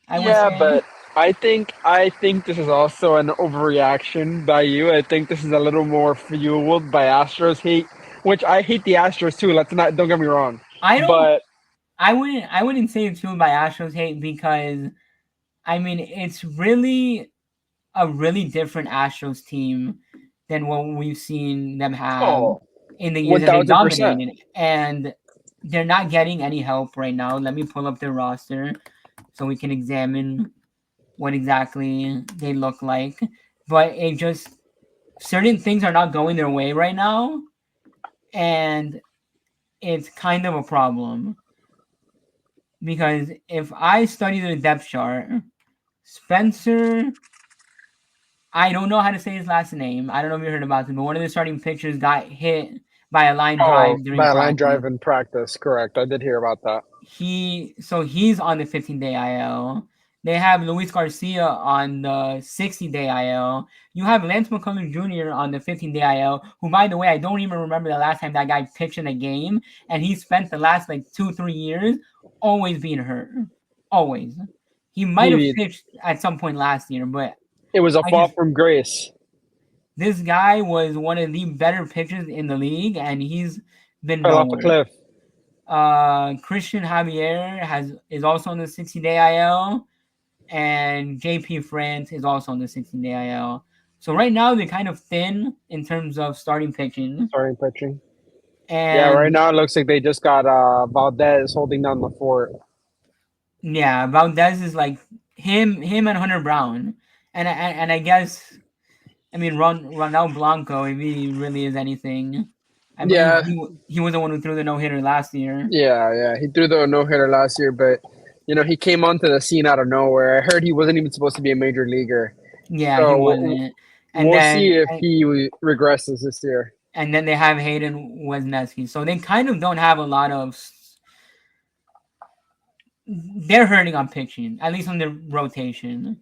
I would Yeah, say. but I think this is also an overreaction by you. I think this is a little more fueled by Astros hate, which I hate the Astros too. Let's not Don't get me wrong, I don't. but I wouldn't say it's fueled by Astros hate because I mean it's really a really different Astros team than what we've seen them have oh, in the years that they 1,000%. dominated, and they're not getting any help right now. Let me pull up their roster so we can examine what exactly they look like. But it just, certain things are not going their way right now, and it's kind of a problem because if I study the depth chart, Spencer, I don't know how to say his last name. I don't know if you heard about him, but one of the starting pitchers got hit by a line Oh, drive during by a line practice. drive in practice, correct. I did hear about that. He's on the 15-day IL. They have Luis Garcia on the 60-day IL. You have Lance McCullers Jr. on the 15-day IL, who, by the way, I don't even remember the last time that guy pitched in a game, and he spent the last like 2-3 years always being hurt. Always. He might have He pitched at some point last year, but It was a I fall just, from grace. this guy was one of the better pitchers in the league, and he's been Fell off a nowhere. cliff. Christian Javier is also on the 60-day IL, and JP France is also on the 60-day IL. So right now they're kind of thin in terms of starting pitching, Starting pitching. Yeah, right and now it looks like they just got Valdez holding down the fort. yeah, Valdez is like him and Hunter Brown, and I guess, I mean, Ronel Blanco, if he really is anything, I believe Yeah, he was the one who threw the no hitter last year. yeah. He threw the no hitter last year, but he came onto the scene out of nowhere. I heard he wasn't even supposed to be a major leaguer. Yeah, he So wasn't. And we'll see then if he regresses this year. and then they have Hayden Wesneski. So they kind of don't have a lot of. They're hurting on pitching, at least on the rotation.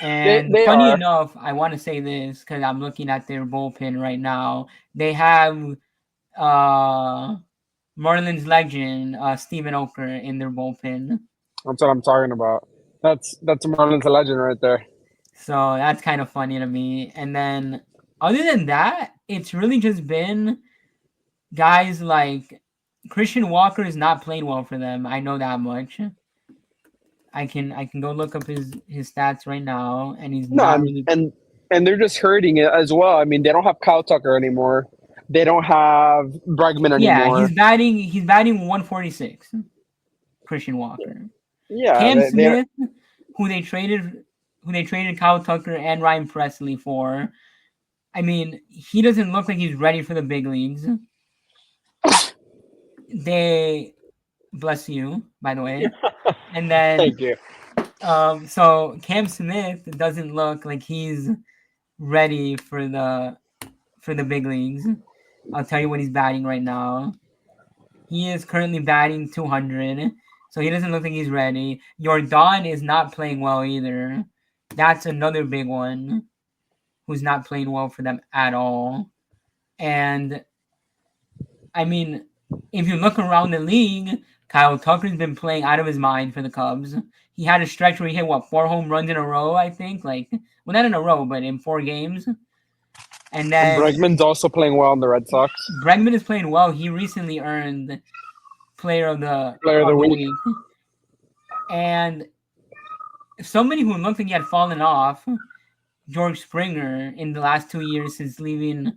And They funny are. enough, I want to say this because I'm looking at their bullpen right now. They have uh Marlins legend Steven Oker in their bullpen. That's what I'm talking about. That's Marlins a legend right there. So that's kind of funny to me. And then other than that, it's really just been guys like Christian Walker is not playing well for them. I know that much. I can go look up his stats right now, and he's No, not and really. and and they're just hurting it as well. I mean, they don't have Kyle Tucker anymore. They don't have Bregman Yeah, anymore. he's batting 146. Christian Walker, Yeah, Cam they're Smith, who they traded who they traded Kyle Tucker and Ryan Presley for. I mean, he doesn't look like he's ready for the big leagues. They bless you, by the way. And then thank you. so Cam Smith doesn't look like he's ready for the big leagues. I'll tell you what he's batting right now. He is currently batting 200, so he doesn't look like he's ready. Jordan is not playing well either. That's another big one who's not playing well for them at all. And I mean, if you look around the league, Kyle Tucker's been playing out of his mind for the Cubs. He had a stretch where he hit 4 home runs in a row, I think. Well, not in a row, but in 4 games. And And then Bregman's also playing well in the Red Sox. Bregman is playing well. He recently earned Player Player of the of the week. Week. And somebody who looked like he had fallen off, George Springer, in the last 2 years since leaving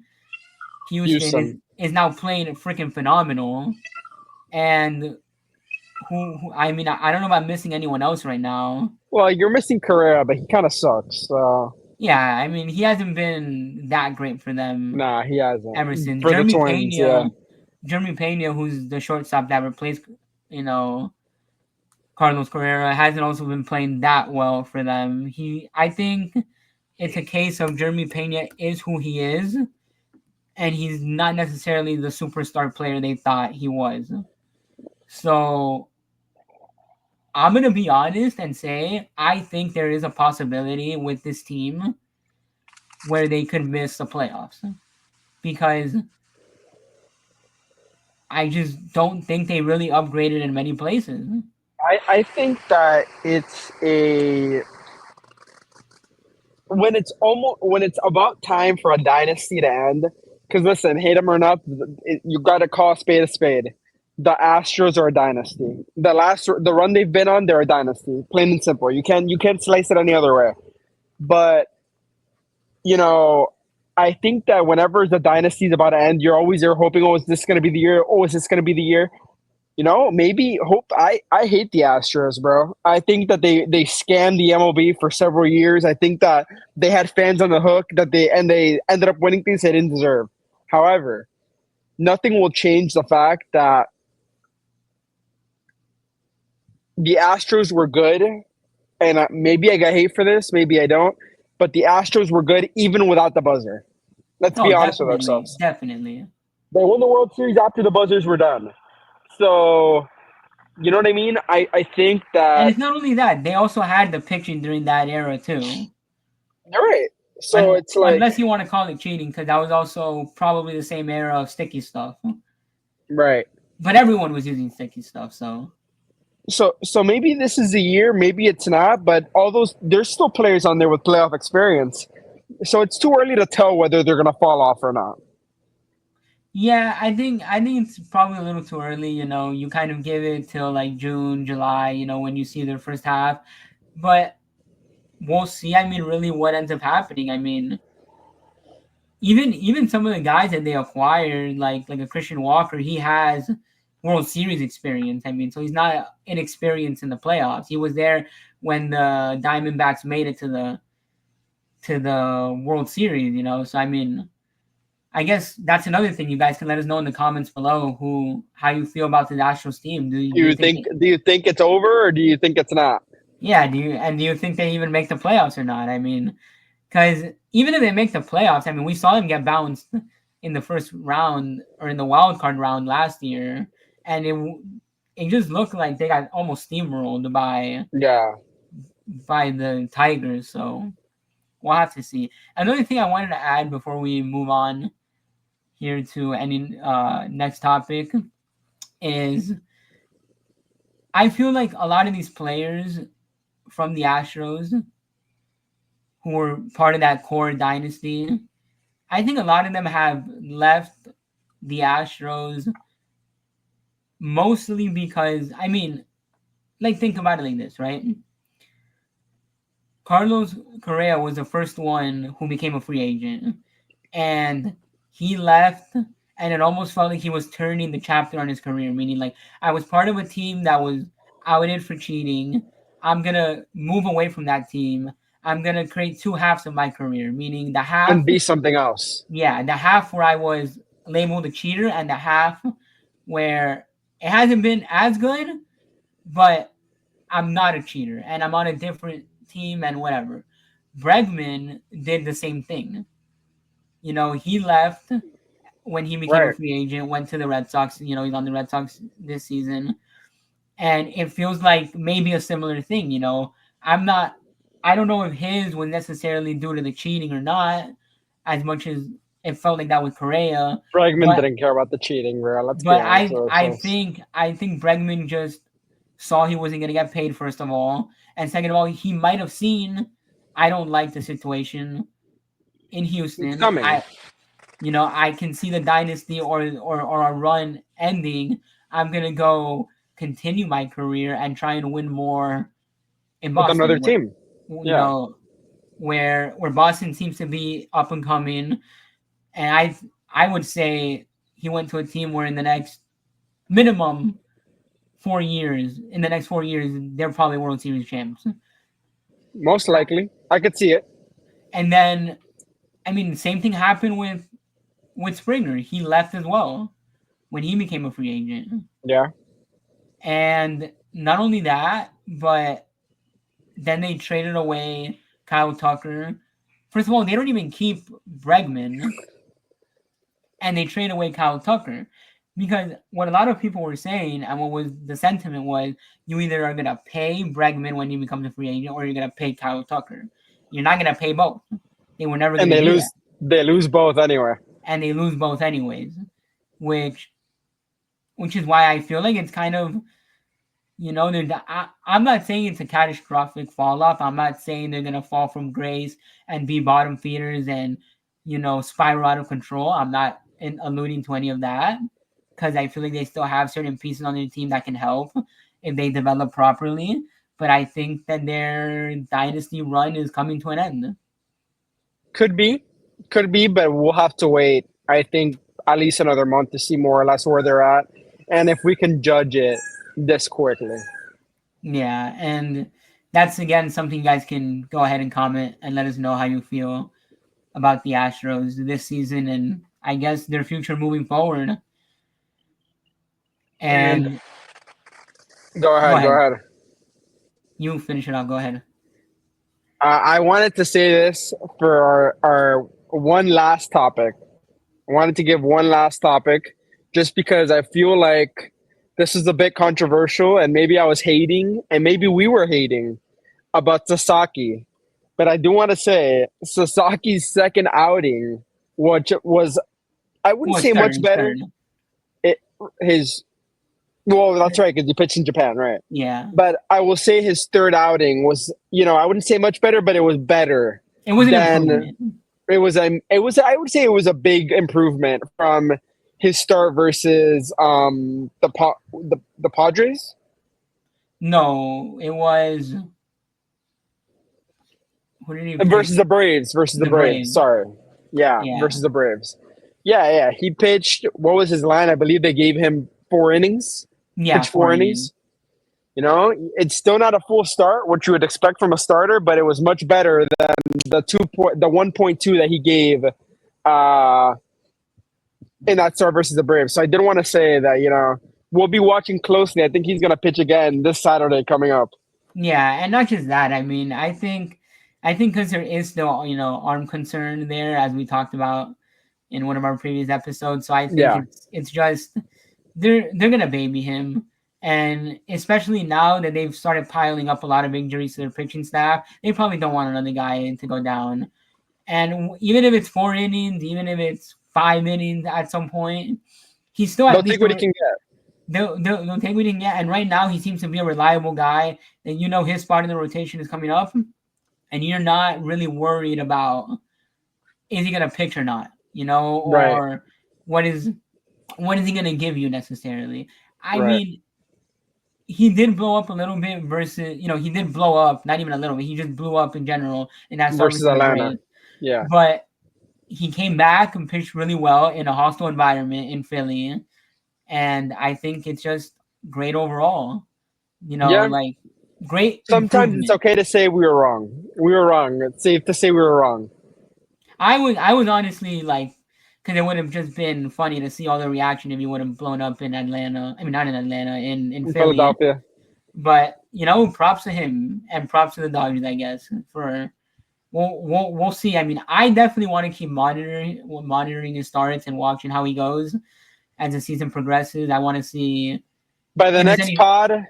Houston, Houston. is now playing freaking phenomenal. And I mean, I don't know about missing anyone else right now. Well, you're missing Correa, but he kind of sucks. So Yeah, I mean, he hasn't been that great for them nah, he hasn't. ever since. For the Twins, yeah. Jeremy Pena, who's the shortstop that replaced, you know, Carlos Correa, hasn't also been playing that well for them. I think it's a case of Jeremy Pena is who he is, and he's not necessarily the superstar player they thought he was. So I'm gonna be honest and say I think there is a possibility with this team where they could miss the playoffs because I just don't think they really upgraded in many places. I think that it's a when it's about time for a dynasty to end. Because listen, hate them or not, you got to call a spade a spade. The Astros are a dynasty. The run they've been on, they're a dynasty. Plain and simple. You can't slice it any other way. But you know, I think that whenever the dynasty is about to end, you're always there hoping, oh, is this going to be the year? Oh, is this going to be the year? Maybe hope. I hate the Astros, bro. I think that they scammed the MLB for several years. I think that they had fans on the hook they ended up winning things they didn't deserve. However, nothing will change the fact that the Astros were good, and maybe I got hate for this, maybe I don't, but the Astros were good even without the buzzer. Let's Oh, be honest with definitely, ourselves. definitely. They won the World Series after the buzzers were done. So, you know what I mean? I think And that it's not only that; they also had the pitching during that era too. you're right. So it's like, Unless you want to call it cheating, because that was also probably the same era of sticky stuff. right. But everyone was using sticky stuff, so So maybe this is the year, maybe it's not, but all those there's still players on there with playoff experience. So it's too early to tell whether they're gonna fall off or not. yeah, I think it's probably a little too early. You kind of give it till like June, July. When you see their first half, but we'll see. I mean, really, what ends up happening? I mean, even some of the guys that they acquired, like a Christian Walker, he has World Series experience. I mean, so he's not inexperienced in the playoffs. He was there when the Diamondbacks made it to the World Series. So I mean, I guess that's another thing. You guys can let us know in the comments below how you feel about the Astros team. Do you think Do you think it's over or do you think it's not? yeah? Do you think they even make the playoffs or not? I mean, because even if they make the playoffs, I mean, we saw them get bounced in the first round or in the wild card round last year, and it just looked like they got almost steamrolled by Yeah. by the Tigers. So we'll have to see. Another thing I wanted to add before we move on here to any next topic is I feel like a lot of these players from the Astros who were part of that core dynasty, I think a lot of them have left the Astros mostly because, I mean, like think about it like this, right? Carlos Correa was the first one who became a free agent, and he left, and it almost felt like he was turning the chapter on his career. Meaning, like I was part of a team that was outed for cheating. I'm gonna move away from that team. I'm gonna create two halves of my career. Meaning the half, and be something else. yeah, the half where I was labeled a cheater, and the half where it hasn't been as good, but I'm not a cheater and I'm on a different team and whatever. Bregman did the same thing. You know, he left when he became a Right. free agent, went to the Red Sox. You know, he's on the Red Sox this season. And it feels like maybe a similar thing. You know, I don't know if his was necessarily due to the cheating or not, as much as it felt like that with Correa. Bregman But didn't care about the cheating, bro. Let's be but honest I with I ourselves. think I think Bregman just saw he wasn't gonna get paid first of all, and second of all, he might have seen I don't like the situation in It's Houston. coming. I can see the dynasty or a run ending. I'm gonna go continue my career and try and win more in With another Boston, where team. you Yeah. know where Boston seems to be up and coming, and I would say he went to a team where in the next minimum 4 years, in the next 4 years, they're probably World Series champs. Most likely. I could see it. And then, I mean, same thing happened with Springer. He left as well when he became a free agent. Yeah. And not only that, but then they traded away Kyle Tucker. First of all, they don't even keep Bregman, and they trade away Kyle Tucker. Because what a lot of people were saying, and what was the sentiment was, you either are gonna pay Bregman when he becomes a free agent, or you're gonna pay Kyle Tucker. You're not gonna pay both. They were never And gonna do that, they lose both anyway. and they lose both anyways. Which, which is why I feel like it's kind of, I'm not saying it's a catastrophic fall off. I'm not saying they're gonna fall from grace and be bottom feeders and spiral out of control. I'm not alluding to any of that because I feel like they still have certain pieces on their team that can help if they develop properly. But I think that their dynasty run is coming to an end. Could be. Could be, but we'll have to wait, I think, at least another month to see more or less where they're at. And if we can judge it this quickly. Yeah, and that's again something you guys can go ahead and comment and let us know how you feel about the Astros this season and I guess their future moving forward. And And go go ahead, go ahead. ahead. You finish it up. Go ahead. I wanted to say this for our one last topic. I wanted to give one last topic just because I feel like this is a bit controversial and maybe I was hating and maybe we were hating about Sasaki. But I do want to say Sasaki's second outing, which was, I wouldn't Oh, say it's much third. It's better. third. It, his, well, that's right, because he pitched in Japan, right? Yeah. But I will say his third outing was, I wouldn't say much better, but it was better It was an than improvement. it was. I would say it was a big improvement from his start versus the Padres No, it was who did he versus pitch? the Braves versus the The Braves. Braves. Sorry, yeah, Yeah. versus the Braves. Yeah, yeah. He pitched. What was his line? I believe they gave him 4 innings. Yeah, Pitched four 4 innings. innings. It's still not a full start, what you would expect from a starter, but it was much better than the 1.2 that he gave uh, in that start versus the Braves. So I did want to say that we'll be watching closely. I think he's gonna pitch again this Saturday coming up. Yeah, and not just that. I mean, I think because there is still arm concern there, as we talked about in one of our previous episodes. So I think Yeah, it's just they're gonna baby him. And especially now that they've started piling up a lot of injuries to their pitching staff, they probably don't want another guy to go down. And even if it's 4 innings, even if it's 5 innings at some point, he's still They'll at take least what he can get. they'll take what he can get. And right now, he seems to be a reliable guy. And his spot in the rotation is coming up, and you're not really worried about is he gonna pitch or not, Right, or what is he gonna give you necessarily. I right. mean, he did blow up a little bit versus, he did blow up, not even a little bit. He just blew up in general in that start Versus versus the Atlanta. Braves. Yeah. But he came back and pitched really well in a hostile environment in Philly, and I think it's just great overall. Yeah. Like great Sometimes it's improvement. okay to say we were wrong. We were wrong. It's safe to say we were wrong. I was honestly like, because it would have just been funny to see all the reaction if he would have blown up in Atlanta. I mean, not in Atlanta, in In Philly. Philadelphia. But props to him and props to the Dodgers, I guess. For we'll see. I mean, I definitely want to keep monitoring his starts and watching how he goes as the season progresses. I want to see By the if there's next any. pod,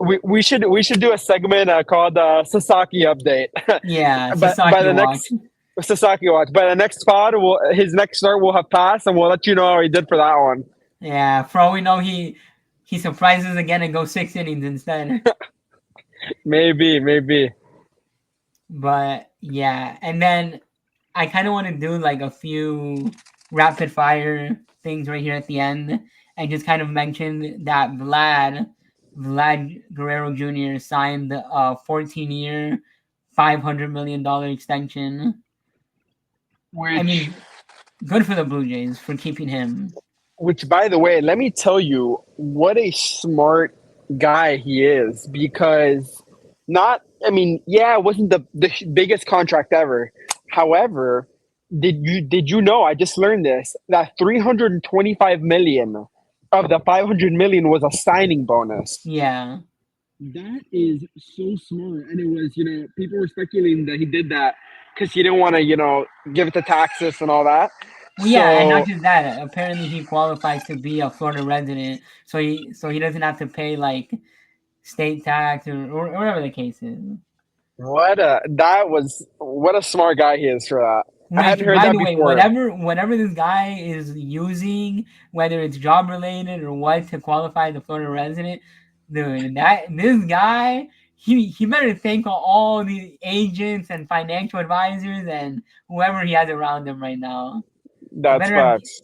we should do a segment called Sasaki Update. Yeah, but by Sasaki the Watch. next Sasaki Watch, by the next pod, his next start will have passed, and we'll let you know how he did for that one. Yeah, for all we know, he surprises again and goes 6 innings instead. Maybe. But yeah, and then I kind of want to do like a few rapid fire things right here at the end, and just kind of mention that Vlad Guerrero Jr. signed a 14-year, $500 million extension. I Which mean, good for the Blue Jays for keeping him. Which, by the way, let me tell you what a smart guy he is. Because it wasn't the biggest contract ever. However, did you know? I just learned this, that 325 million of the 500 million was a signing bonus. Yeah, That is so smart, and it was, people were speculating that he did that because he didn't want to, give it to taxes and all that. well, yeah, and not So just that. Apparently, he qualifies to be a Florida resident, so he doesn't have to pay like state tax or whatever the case is. what a smart guy he is for that. I Which, hadn't heard by that the way, before. whatever this guy is using, whether it's job related or what, to qualify the Florida resident, dude, this guy, he better thank all the agents and financial advisors and whoever he has around him right now. He That's better have facts.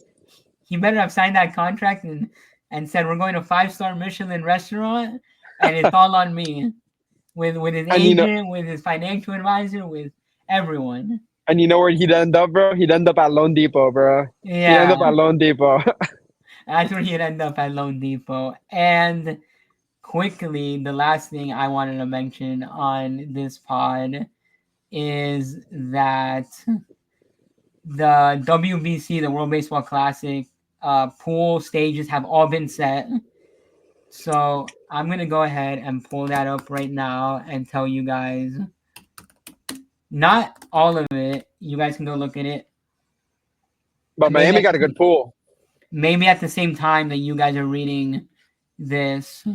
he better have signed that contract and said we're going to 5-star Michelin restaurant, and it's all on me with his And you know, agent, with his financial advisor, with everyone. and you know where he'd end up, bro? He'd end up at Lone Depot, bro. He'd end Yeah, up at Lone Depot. that's where he'd end up at Lone Depot. And quickly, the last thing I wanted to mention on this pod is that the WBC, the World Baseball Classic, pool stages have all been set. So I'm gonna go ahead and pull that up right now and tell you guys. Not all of it. You guys can go look at it. But Maybe Miami at got a good pool. the same time that you guys are reading this,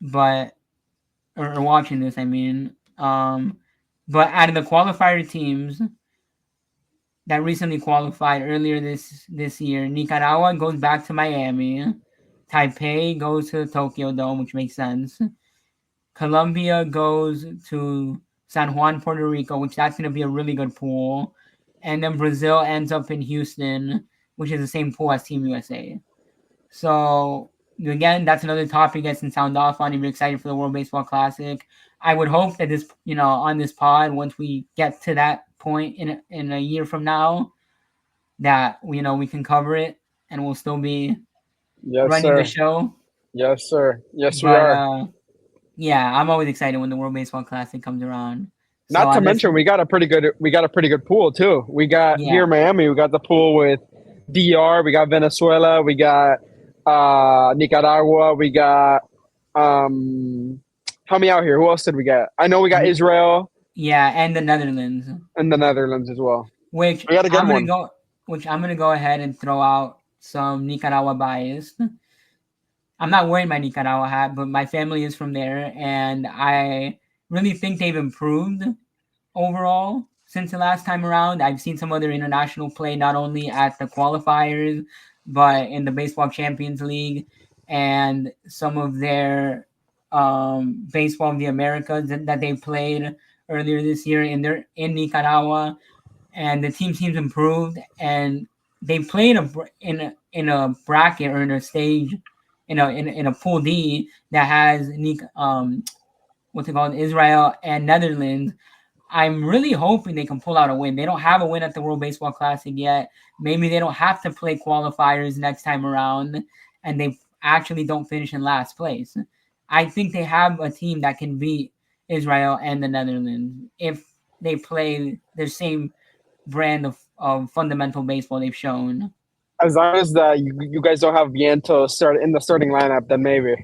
but or watching this, I mean. But out of the qualifier teams that recently qualified earlier this year, Nicaragua goes back to Miami. Taipei goes to the Tokyo Dome, which makes sense. Colombia goes to San Juan, Puerto Rico, which that's going to be a really good pool. And then Brazil ends up in Houston, which is the same pool as Team USA. So again, that's another topic I can sound off on if you're excited for the World Baseball Classic. I would hope that this, on this pod, once we get to that point in a year from now, that we can cover it and we'll still be Yes, running the sir. show. Yes, sir. Yes, we But are. yeah, I'm always excited when the World Baseball Classic comes around. So Not to unless mention, we got a pretty good pool too. We got here yeah, in Miami. We got the pool with DR. We got Venezuela. We got Nicaragua. We got help me out here. Who else did we get? I know we got Israel yeah, and the Netherlands, and the Netherlands as well. which We got a good I'm gonna one. go, which I'm gonna go ahead and throw out some Nicaragua bias. I'm not wearing my Nicaragua hat, but my family is from there, and I really think they've improved overall since the last time around. I've seen some other international play, not only at the qualifiers, but in the Baseball Champions League and some of their Baseball of the Americas that they played earlier this year in Nicaragua, and the team seems improved, and they play in a bracket or in a stage in a pool D that has what's it called, Israel and Netherlands. I'm really hoping they can pull out a win. They don't have a win at the World Baseball Classic yet. Maybe they don't have to play qualifiers next time around, and they actually don't finish in last place. I think they have a team that can beat Israel and the Netherlands if they play the same brand of fundamental baseball they've shown. As long as you guys don't have Viento start in the starting lineup, then maybe.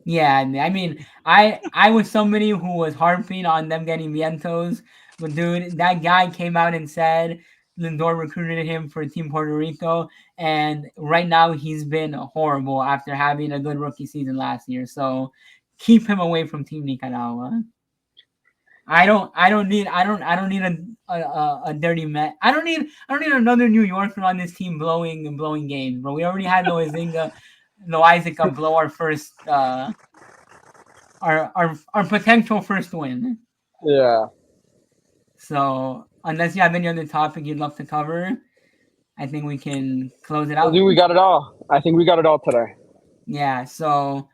Yeah, I mean, I was somebody who was harping on them getting Vientos, but dude, that guy came out and said Lindor recruited him for Team Puerto Rico, and right now he's been horrible after having a good rookie season last year. So keep him away from Team Nicaragua. I don't need a dirty man. I don't need another New Yorker on this team blowing games, bro. We already had Loizica blow our first our potential first win. Yeah. So unless you have any other topic you'd love to cover, I think we can close it I out. think we got it all. I think we got it all today. Yeah. So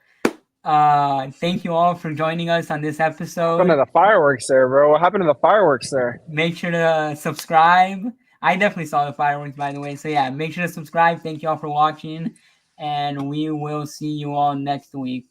thank you all for joining us on this What happened to episode. the fireworks there, bro? What happened to the fireworks there? Make sure to subscribe. I definitely saw the fireworks, by the way. So yeah, make sure to subscribe. Thank you all for watching, and we will see you all next week.